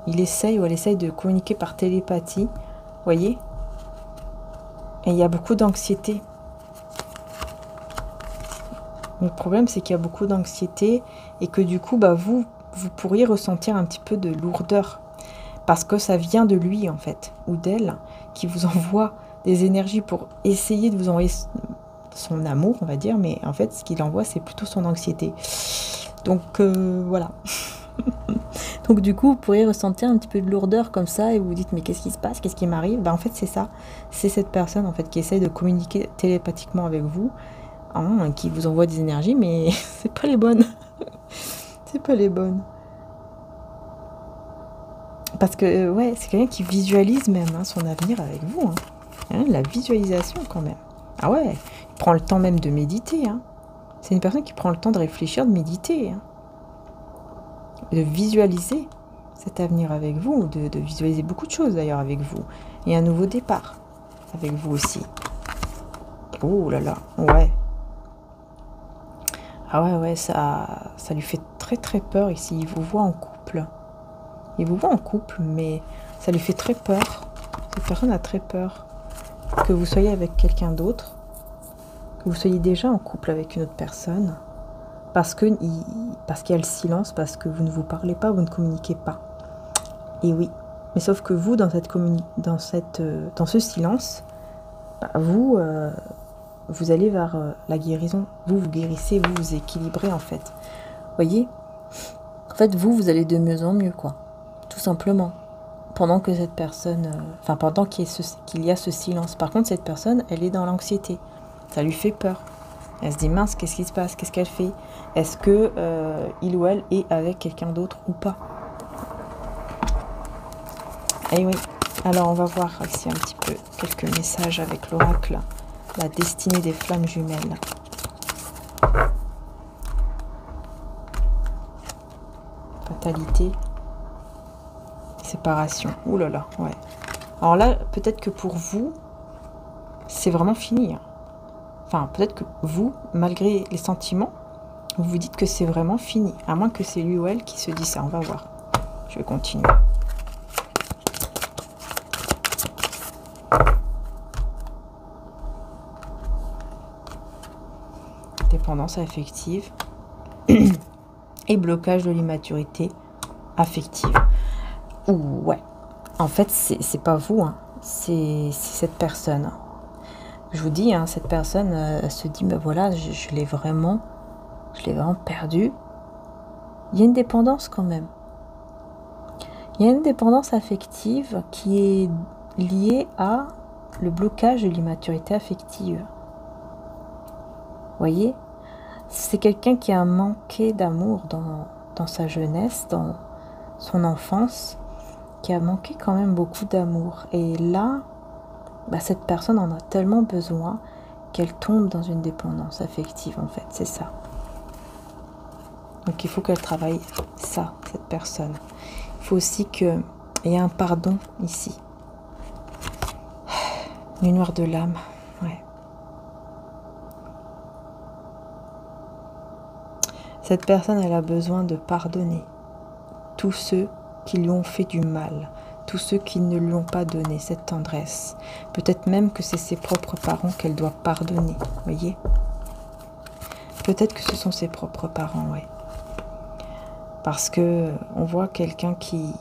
Il essaye ou elle essaye de communiquer par télépathie, voyez. Et il y a beaucoup d'anxiété. Le problème, c'est qu'il y a beaucoup d'anxiété et que du coup, vous pourriez ressentir un petit peu de lourdeur. Parce que ça vient de lui, en fait, ou d'elle, qui vous envoie des énergies pour essayer de vous envoyer son amour, on va dire. Mais en fait, ce qu'il envoie, c'est plutôt son anxiété. Donc, voilà. Donc du coup, vous pourriez ressentir un petit peu de lourdeur comme ça et vous vous dites mais qu'est-ce qui se passe, qu'est-ce qui m'arrive? En fait, c'est ça. C'est cette personne en fait qui essaye de communiquer télépathiquement avec vous, hein, qui vous envoie des énergies, mais c'est pas les bonnes. C'est pas les bonnes. Parce que ouais, c'est quelqu'un qui visualise même son avenir avec vous. La visualisation quand même. Ah ouais, il prend le temps même de méditer. C'est une personne qui prend le temps de réfléchir, de méditer. De visualiser cet avenir avec vous, de visualiser beaucoup de choses d'ailleurs avec vous. Et un nouveau départ avec vous aussi. Oh là là, ouais. Ah ouais, ça lui fait très très peur ici. Il vous voit en couple. Il vous voit en couple, mais ça lui fait très peur. Cette personne a très peur que vous soyez avec quelqu'un d'autre, que vous soyez déjà en couple avec une autre personne. Parce qu'il y a le silence, parce que vous ne vous parlez pas, vous ne communiquez pas. Et oui, mais sauf que vous, dans ce silence, vous allez vers la guérison. Vous guérissez, vous vous équilibrez en fait. Voyez? En fait, vous allez de mieux en mieux, quoi. Tout simplement. Pendant que cette personne... pendant qu'il y a ce silence. Par contre, cette personne, elle est dans l'anxiété. Ça lui fait peur. Elle se dit, mince, qu'est-ce qui se passe? Qu'est-ce qu'elle fait? Est-ce que il ou elle est avec quelqu'un d'autre ou pas? Eh oui. Alors, on va voir ici un petit peu quelques messages avec l'oracle. La destinée des flammes jumelles. Fatalité. Séparation. Ouh là là, ouais. Alors là, peut-être que pour vous, c'est vraiment fini. Enfin, peut-être que vous, malgré les sentiments, vous vous dites que c'est vraiment fini. À moins que c'est lui ou elle qui se dit ça. On va voir. Je vais continuer. Dépendance affective. Et blocage de l'immaturité affective. Ouh, ouais. En fait, c'est pas vous. C'est cette personne. Je vous dis, cette personne elle se dit, mais voilà, je l'ai vraiment perdu. Il y a une dépendance quand même. Il y a une dépendance affective qui est liée à le blocage de l'immaturité affective. Vous voyez? C'est quelqu'un qui a manqué d'amour dans sa jeunesse, dans son enfance, qui a manqué quand même beaucoup d'amour. Et là, cette personne en a tellement besoin qu'elle tombe dans une dépendance affective, en fait, c'est ça. Donc il faut qu'elle travaille ça, cette personne. Il faut aussi qu'il y ait un pardon ici. Une noire de l'âme, ouais. Cette personne, elle a besoin de pardonner tous ceux qui lui ont fait du mal, tous ceux qui ne lui ont pas donné cette tendresse. Peut-être même que c'est ses propres parents qu'elle doit pardonner, voyez? Peut-être que ce sont ses propres parents, ouais. Parce que on voit quelqu'un qui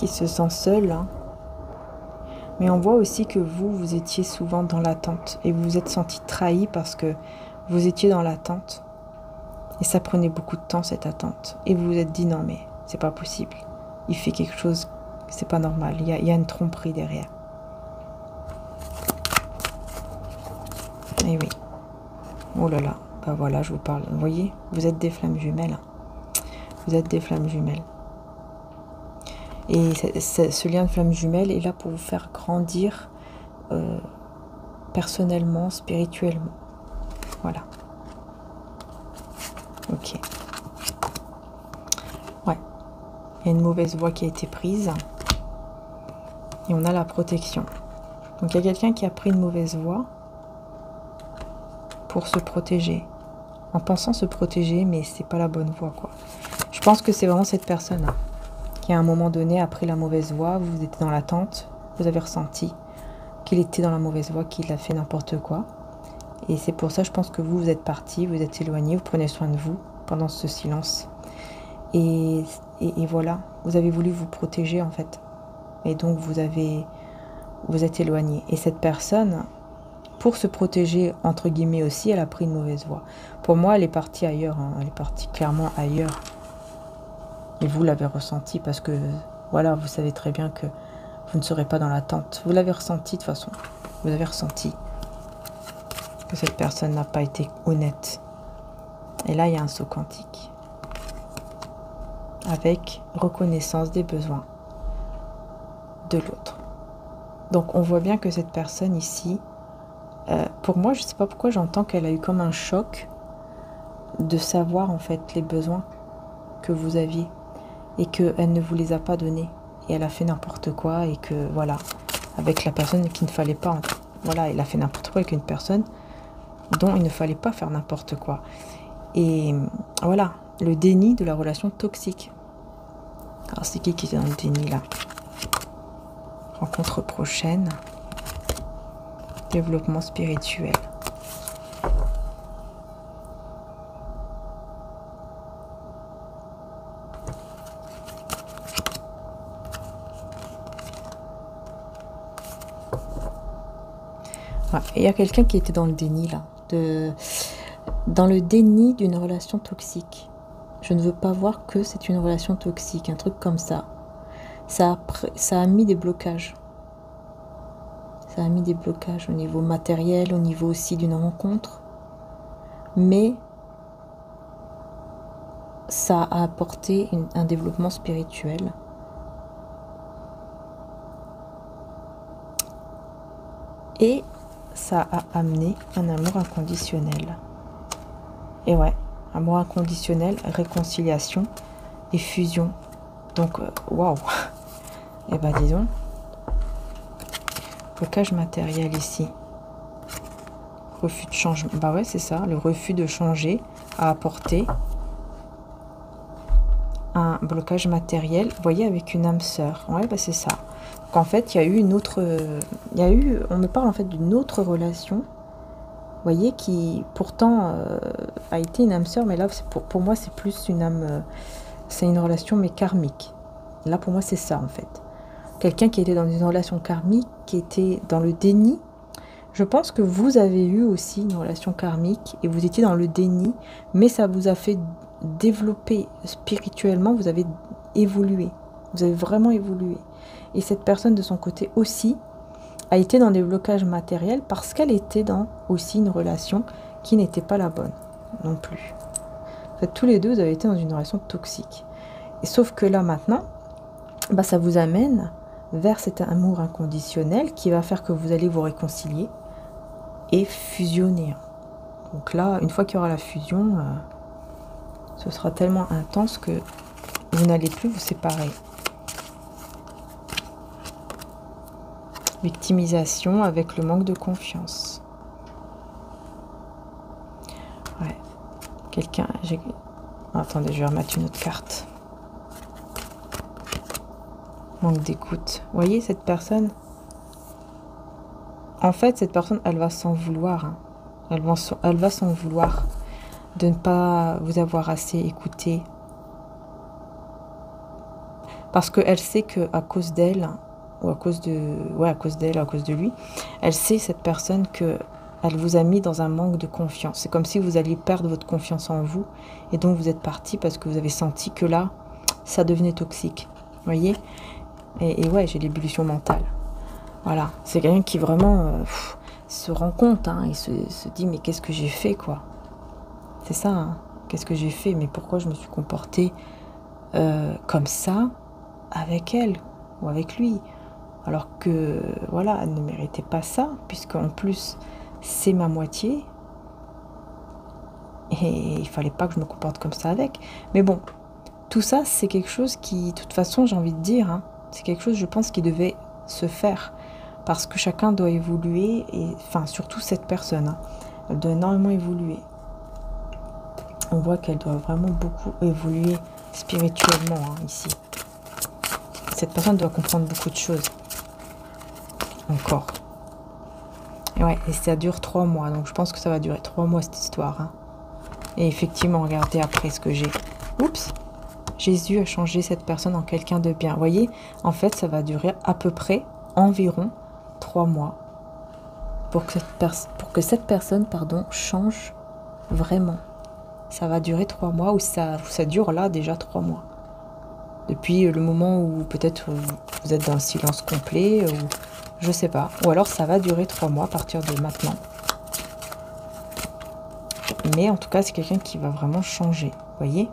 se sent seul, mais on voit aussi que vous étiez souvent dans l'attente et vous vous êtes senti trahi parce que vous étiez dans l'attente et ça prenait beaucoup de temps, cette attente, et vous vous êtes dit non mais c'est pas possible, il fait quelque chose, c'est pas normal, il y a une tromperie derrière. Et oui. Oh là là, voilà, je vous parle. Vous voyez, vous êtes des flammes jumelles. Vous êtes des flammes jumelles. Et ce lien de flammes jumelles est là pour vous faire grandir personnellement, spirituellement. Voilà. Ok. Ouais. Il y a une mauvaise voie qui a été prise. Et on a la protection. Donc il y a quelqu'un qui a pris une mauvaise voie pour se protéger. En pensant se protéger, mais c'est pas la bonne voie, quoi. Je pense que c'est vraiment cette personne-là qui, à un moment donné, a pris la mauvaise voie. Vous étiez dans l'attente. Vous avez ressenti qu'il était dans la mauvaise voie, qu'il a fait n'importe quoi. Et c'est pour ça, je pense que vous êtes parti, vous êtes éloigné, vous prenez soin de vous pendant ce silence. Et voilà, vous avez voulu vous protéger, en fait. Et donc, vous êtes éloigné. Et cette personne, pour se protéger, entre guillemets aussi, elle a pris une mauvaise voie. Pour moi, elle est partie ailleurs, hein. Elle est partie clairement ailleurs. Et vous l'avez ressenti parce que, voilà, vous savez très bien que vous ne serez pas dans l'attente. Vous l'avez ressenti de toute façon. Vous avez ressenti que cette personne n'a pas été honnête. Et là, il y a un saut quantique. Avec reconnaissance des besoins de l'autre. Donc, on voit bien que cette personne ici, pour moi, je ne sais pas pourquoi j'entends qu'elle a eu comme un choc de savoir, en fait, les besoins que vous aviez. Et qu'elle ne vous les a pas donnés. Et elle a fait n'importe quoi. Et que, voilà, avec la personne qu'il ne fallait pas. Voilà, elle a fait n'importe quoi avec une personne dont il ne fallait pas faire n'importe quoi. Et voilà, le déni de la relation toxique. Alors, c'est qui est dans le déni, là? Rencontre prochaine. Développement spirituel. Ouais, il y a quelqu'un qui était dans le déni, là. Dans le déni d'une relation toxique. Je ne veux pas voir que c'est une relation toxique, un truc comme ça. Ça a mis des blocages. Ça a mis des blocages au niveau matériel, au niveau aussi d'une rencontre. Mais ça a apporté un développement spirituel. Et ça a amené un amour inconditionnel. Et ouais, amour inconditionnel, réconciliation et fusion. Donc, waouh. Et ben disons, blocage matériel ici. Refus de changement. Bah ouais, c'est ça, le refus de changer a apporté un blocage matériel. Vous voyez, avec une âme sœur. Ouais, bah c'est ça. Donc en fait, il y a eu une autre... on me parle en fait d'une autre relation. Vous voyez, qui pourtant a été une âme sœur, mais là, pour moi, c'est plus une âme... c'est une relation, mais karmique. Là, pour moi, c'est ça, en fait. Quelqu'un qui était dans une relation karmique, qui était dans le déni. Je pense que vous avez eu aussi une relation karmique et vous étiez dans le déni, mais ça vous a fait développer spirituellement, vous avez évolué. Vous avez vraiment évolué. Et cette personne, de son côté aussi, a été dans des blocages matériels parce qu'elle était dans aussi une relation qui n'était pas la bonne non plus. En fait, tous les deux, vous avez été dans une relation toxique. Et sauf que là, maintenant, bah, ça vous amène vers cet amour inconditionnel qui va faire que vous allez vous réconcilier et fusionner. Donc là, une fois qu'il y aura la fusion, ce sera tellement intense que vous n'allez plus vous séparer. Victimisation avec le manque de confiance. Ouais. Quelqu'un... Attendez, je vais remettre une autre carte. Manque d'écoute. Vous voyez, cette personne... En fait, cette personne, elle va s'en vouloir. Hein. Elle va s'en vouloir de ne pas vous avoir assez écouté. Parce qu'elle sait qu'à cause d'elle, ou à cause de... Ouais, à cause d'elle, à cause de lui, elle sait, cette personne, que elle vous a mis dans un manque de confiance. C'est comme si vous alliez perdre votre confiance en vous. Et donc, vous êtes parti parce que vous avez senti que là, ça devenait toxique. Vous voyez ? Et ouais, j'ai l'ébullition mentale. Voilà, c'est quelqu'un qui vraiment se rend compte hein, et se dit mais qu'est-ce que j'ai fait quoi. C'est ça, hein, qu'est-ce que j'ai fait, mais pourquoi je me suis comportée comme ça avec elle ou avec lui. alors que, voilà, elle ne méritait pas ça, puisqu'en plus, c'est ma moitié, et il fallait pas que je me comporte comme ça avec. Mais bon, tout ça, c'est quelque chose qui, de toute façon, j'ai envie de dire, hein, c'est quelque chose, je pense, qui devait se faire, parce que chacun doit évoluer, et enfin, surtout cette personne, hein, elle doit énormément évoluer. On voit qu'elle doit vraiment beaucoup évoluer spirituellement, hein, ici. Cette personne doit comprendre beaucoup de choses. Encore. Et ouais, et ça dure 3 mois, donc je pense que ça va durer 3 mois cette histoire. Hein. Et effectivement, regardez après ce que j'ai. Oups! Jésus a changé cette personne en quelqu'un de bien. Vous voyez, en fait, ça va durer à peu près, environ 3 mois. Pour que cette personne, pardon, change vraiment. Ça va durer 3 mois, ou ça dure là déjà 3 mois. Depuis le moment où peut-être vous êtes dans le silence complet, ou je sais pas. Ou alors ça va durer 3 mois à partir de maintenant. Mais en tout cas, c'est quelqu'un qui va vraiment changer. Vous voyez?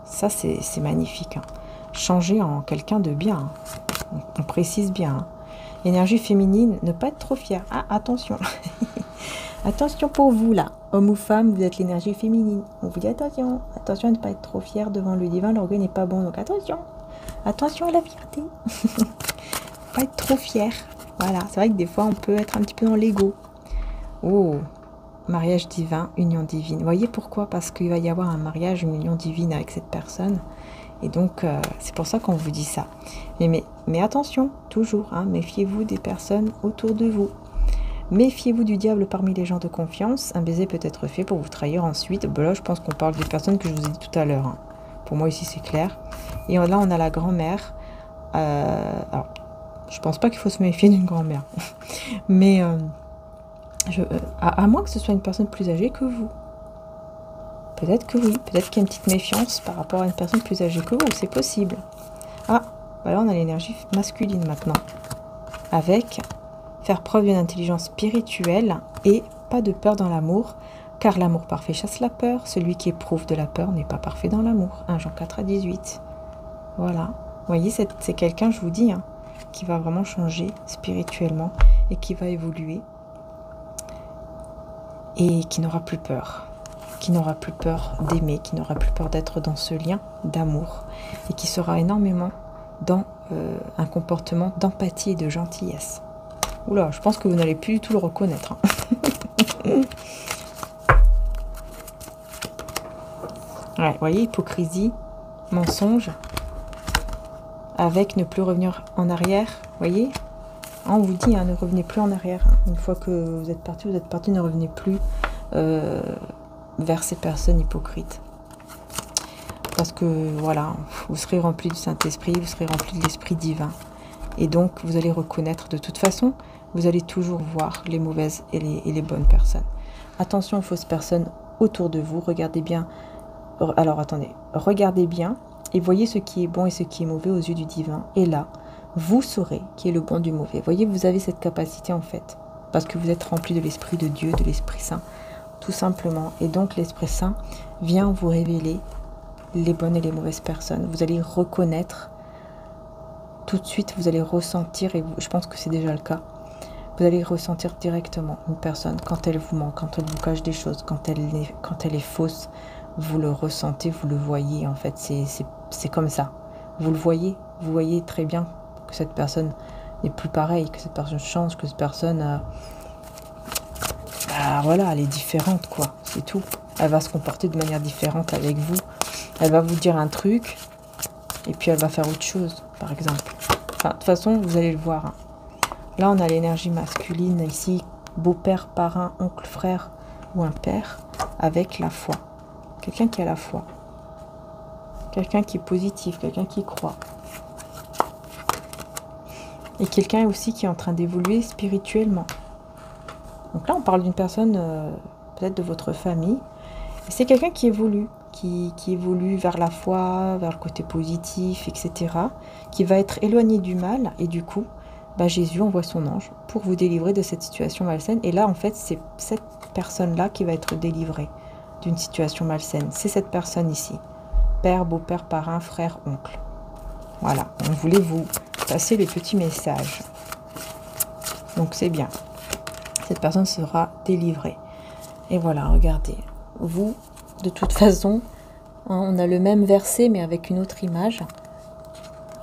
Ça, c'est magnifique. Hein. Changer en quelqu'un de bien. Hein. On précise bien. Hein. Énergie féminine, ne pas être trop fière. Ah, attention. Attention pour vous, là. Homme ou femme, vous êtes l'énergie féminine. On vous dit attention. Attention à ne pas être trop fière devant le divin. L'orgueil n'est pas bon. Donc attention. Attention à la fierté. Pas être trop fière. Voilà. C'est vrai que des fois, on peut être un petit peu dans l'ego. Oh. Mariage divin, union divine. Vous voyez pourquoi? Parce qu'il va y avoir un mariage, une union divine avec cette personne. Et donc, c'est pour ça qu'on vous dit ça. Mais attention, toujours, hein, méfiez-vous des personnes autour de vous. Méfiez-vous du diable parmi les gens de confiance. Un baiser peut être fait pour vous trahir ensuite. Ben là, je pense qu'on parle des personnes que je vous ai dit tout à l'heure. Hein. Pour moi, ici, c'est clair. Et là, on a la grand-mère. Alors, je pense pas qu'il faut se méfier d'une grand-mère. Mais... à moins que ce soit une personne plus âgée que vous. Peut-être que oui. Peut-être qu'il y a une petite méfiance par rapport à une personne plus âgée que vous. C'est possible. Ah, bah là on a l'énergie masculine maintenant. Avec faire preuve d'une intelligence spirituelle et pas de peur dans l'amour. Car l'amour parfait chasse la peur. Celui qui éprouve de la peur n'est pas parfait dans l'amour. 1 Jean 4:18. Voilà. Vous voyez, c'est quelqu'un, je vous dis, hein, qui va vraiment changer spirituellement et qui va évoluer. Et qui n'aura plus peur d'aimer, qui n'aura plus peur d'être dans ce lien d'amour, et qui sera énormément dans un comportement d'empathie et de gentillesse. Oula, je pense que vous n'allez plus du tout le reconnaître. Hein. Ouais, vous voyez, hypocrisie, mensonge, avec ne plus revenir en arrière, vous voyez. On vous dit, hein, ne revenez plus en arrière. Une fois que vous êtes parti, ne revenez plus vers ces personnes hypocrites. Parce que, voilà, vous serez rempli du Saint-Esprit, vous serez rempli de l'Esprit divin. Et donc, vous allez reconnaître de toute façon, vous allez toujours voir les mauvaises et les bonnes personnes. Attention aux fausses personnes autour de vous. Regardez bien. Alors, attendez. Regardez bien et voyez ce qui est bon et ce qui est mauvais aux yeux du divin. Et là, vous saurez qui est le bon du mauvais. Voyez, vous avez cette capacité en fait, parce que vous êtes rempli de l'Esprit de Dieu, de l'Esprit Saint, tout simplement. Et donc l'Esprit Saint vient vous révéler les bonnes et les mauvaises personnes. Vous allez reconnaître tout de suite, vous allez ressentir, et je pense que c'est déjà le cas, vous allez ressentir directement une personne quand elle vous ment, quand elle vous cache des choses, quand elle est fausse. Vous le ressentez, vous le voyez en fait, c'est comme ça. Vous le voyez, vous voyez très bien que cette personne n'est plus pareille, que cette personne change, que cette personne, voilà, elle est différente, quoi, c'est tout. Elle va se comporter de manière différente avec vous. Elle va vous dire un truc, et puis elle va faire autre chose, par exemple. Enfin, de toute façon, vous allez le voir. Hein. Là, on a l'énergie masculine, ici, beau-père, parrain, oncle, frère, ou un père, avec la foi. Quelqu'un qui a la foi. Quelqu'un qui est positif, quelqu'un qui croit. Et quelqu'un aussi qui est en train d'évoluer spirituellement. Donc là, on parle d'une personne, peut-être de votre famille. Et c'est quelqu'un qui évolue, qui évolue vers la foi, vers le côté positif, etc. Qui va être éloigné du mal. Et du coup, Jésus envoie son ange pour vous délivrer de cette situation malsaine. Et là, en fait, c'est cette personne-là qui va être délivrée d'une situation malsaine. C'est cette personne ici. Père, beau-père, parrain, frère, oncle. Voilà, on voulait vous passer les petits messages. Donc c'est bien. Cette personne sera délivrée. Et voilà, regardez. Vous, de toute façon, hein, on a le même verset, mais avec une autre image.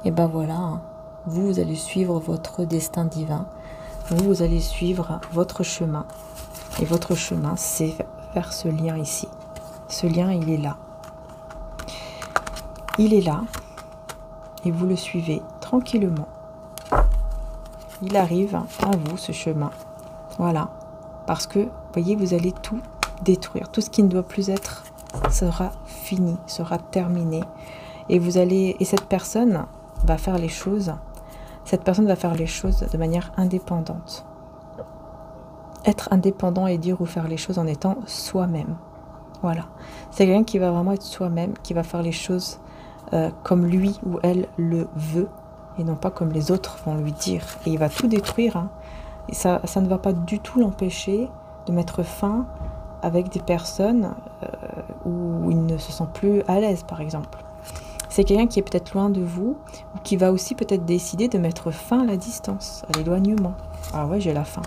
Et ben voilà, hein. Vous allez suivre votre destin divin. Vous allez suivre votre chemin. Et votre chemin, c'est vers ce lien ici. Ce lien, il est là. Il est là. Et vous le suivez tranquillement. Il arrive à vous, ce chemin. Voilà. Parce que, vous voyez, vous allez tout détruire. Tout ce qui ne doit plus être sera fini, sera terminé. Et cette personne va faire les choses. Cette personne va faire les choses de manière indépendante. Être indépendant et dire ou faire les choses en étant soi-même. Voilà. C'est quelqu'un qui va vraiment être soi-même, qui va faire les choses comme lui ou elle le veut, et non pas comme les autres vont lui dire. Et il va tout détruire. Hein. Et ça ne va pas du tout l'empêcher de mettre fin avec des personnes où il ne se sent plus à l'aise, par exemple. C'est quelqu'un qui est peut-être loin de vous, ou qui va aussi peut-être décider de mettre fin à la distance, à l'éloignement. Ah ouais, j'ai la fin.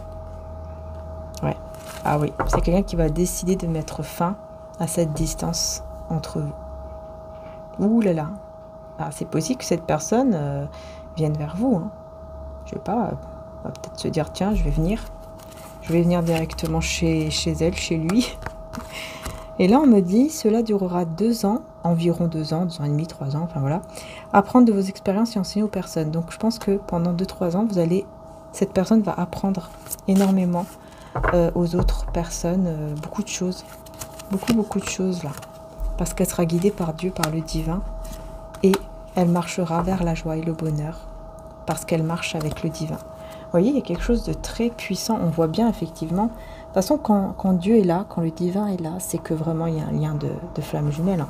Ouais. Ah oui, c'est quelqu'un qui va décider de mettre fin à cette distance entre vous. Ouh là là. Ah, c'est possible que cette personne vienne vers vous. Hein. Je sais pas, on va peut-être se dire, tiens, je vais venir directement chez elle, chez lui. Et là, on me dit, cela durera 2 ans, environ 2 ans, 2 ans et demi, 3 ans, enfin voilà. Apprendre de vos expériences et enseigner aux personnes. Donc, je pense que pendant 2-3 ans, cette personne va apprendre énormément aux autres personnes, beaucoup de choses. Beaucoup de choses, là. Parce qu'elle sera guidée par Dieu, par le divin. Et elle marchera vers la joie et le bonheur. Parce qu'elle marche avec le divin. Vous voyez, il y a quelque chose de très puissant. On voit bien, effectivement. De toute façon, quand Dieu est là, quand le divin est là, c'est que vraiment, il y a un lien de flamme jumelle. Hein.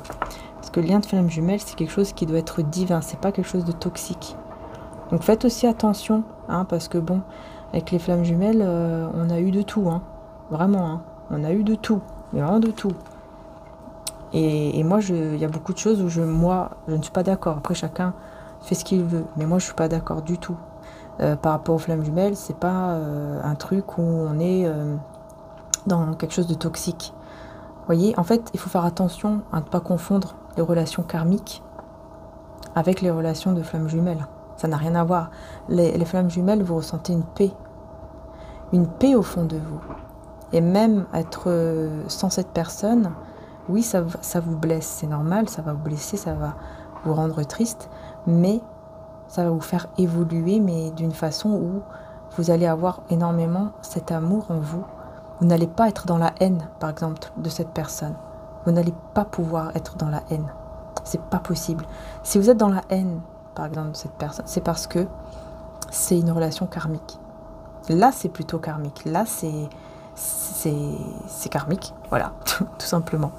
Parce que le lien de flamme jumelle, c'est quelque chose qui doit être divin. C'est pas quelque chose de toxique. Donc, faites aussi attention. Hein, parce que, bon, avec les flammes jumelles, on a eu de tout. Hein. Vraiment, hein. On a eu de tout. Mais vraiment de tout. Et moi, il y a beaucoup de choses où je ne suis pas d'accord. Après, chacun fait ce qu'il veut. Mais moi, je suis pas d'accord du tout. Par rapport aux flammes jumelles, c'est pas un truc où on est dans quelque chose de toxique. Vous voyez, en fait, il faut faire attention à ne pas confondre les relations karmiques avec les relations de flammes jumelles. Ça n'a rien à voir. Les flammes jumelles, vous ressentez une paix au fond de vous. Et même être sans cette personne, oui, ça vous blesse, c'est normal, ça va vous blesser, ça va vous rendre triste, mais ça va vous faire évoluer, mais d'une façon où vous allez avoir énormément cet amour en vous. Vous n'allez pas être dans la haine, par exemple, de cette personne. Vous n'allez pas pouvoir être dans la haine. C'est pas possible. Si vous êtes dans la haine, par exemple, de cette personne, c'est parce que c'est une relation karmique. Là, c'est plutôt karmique. Là, c'est karmique. Voilà, tout simplement.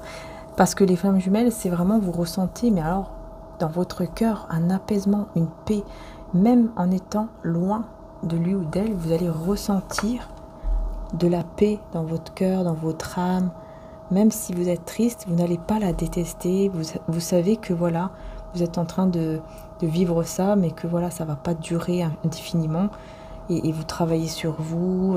Parce que les flammes jumelles, c'est vraiment, vous ressentez, mais alors, dans votre cœur, un apaisement, une paix. Même en étant loin de lui ou d'elle, vous allez ressentir de la paix dans votre cœur, dans votre âme. Même si vous êtes triste, vous n'allez pas la détester. Vous savez que voilà, vous êtes en train de vivre ça, mais que voilà, ça ne va pas durer indéfiniment. Et vous travaillez sur vous,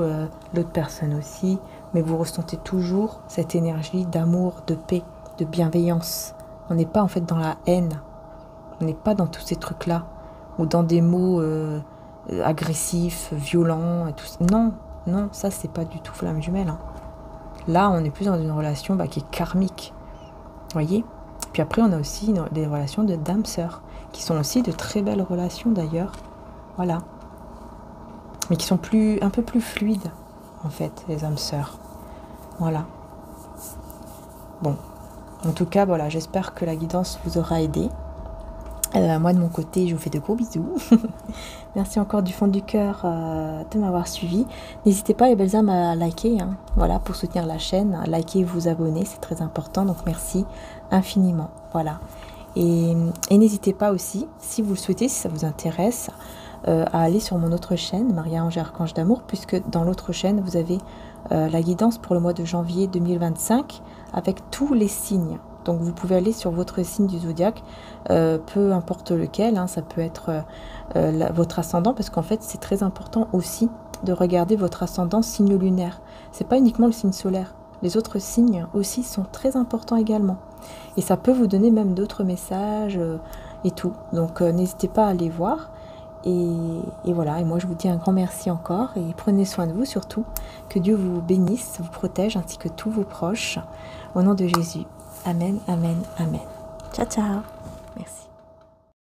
l'autre personne aussi. Mais vous ressentez toujours cette énergie d'amour, de paix, de bienveillance. On n'est pas en fait dans la haine. On n'est pas dans tous ces trucs-là. Ou dans des mots agressifs, violents. Et tout. Non, ça c'est pas du tout flamme jumelle. Hein. Là, on est plus dans une relation qui est karmique. Vous voyez? Puis après, on a aussi des relations de d'âme-sœur, qui sont aussi de très belles relations d'ailleurs. Voilà. Mais qui sont un peu plus fluides, en fait, les âmes-sœurs. Voilà. Bon. En tout cas, voilà, j'espère que la guidance vous aura aidé. Moi, de mon côté, je vous fais de gros bisous. Merci encore du fond du cœur de m'avoir suivi. N'hésitez pas, les belles âmes, à liker, hein, voilà, pour soutenir la chaîne. Liker et vous abonner, c'est très important. Donc, merci infiniment. Voilà. Et n'hésitez pas aussi, si vous le souhaitez, si ça vous intéresse, à aller sur mon autre chaîne, Maria-Ange et Archange d'Amour, puisque dans l'autre chaîne, vous avez la guidance pour le mois de janvier 2025 avec tous les signes. Donc vous pouvez aller sur votre signe du zodiaque, peu importe lequel, hein, ça peut être votre ascendant, parce qu'en fait c'est très important aussi de regarder votre ascendant signe lunaire. C'est pas uniquement le signe solaire. Les autres signes aussi sont très importants également. Et ça peut vous donner même d'autres messages et tout. Donc n'hésitez pas à aller voir. Et voilà, et moi je vous dis un grand merci encore et prenez soin de vous surtout. Que Dieu vous bénisse, vous protège ainsi que tous vos proches. Au nom de Jésus. Amen, amen, amen. Ciao, ciao. Merci.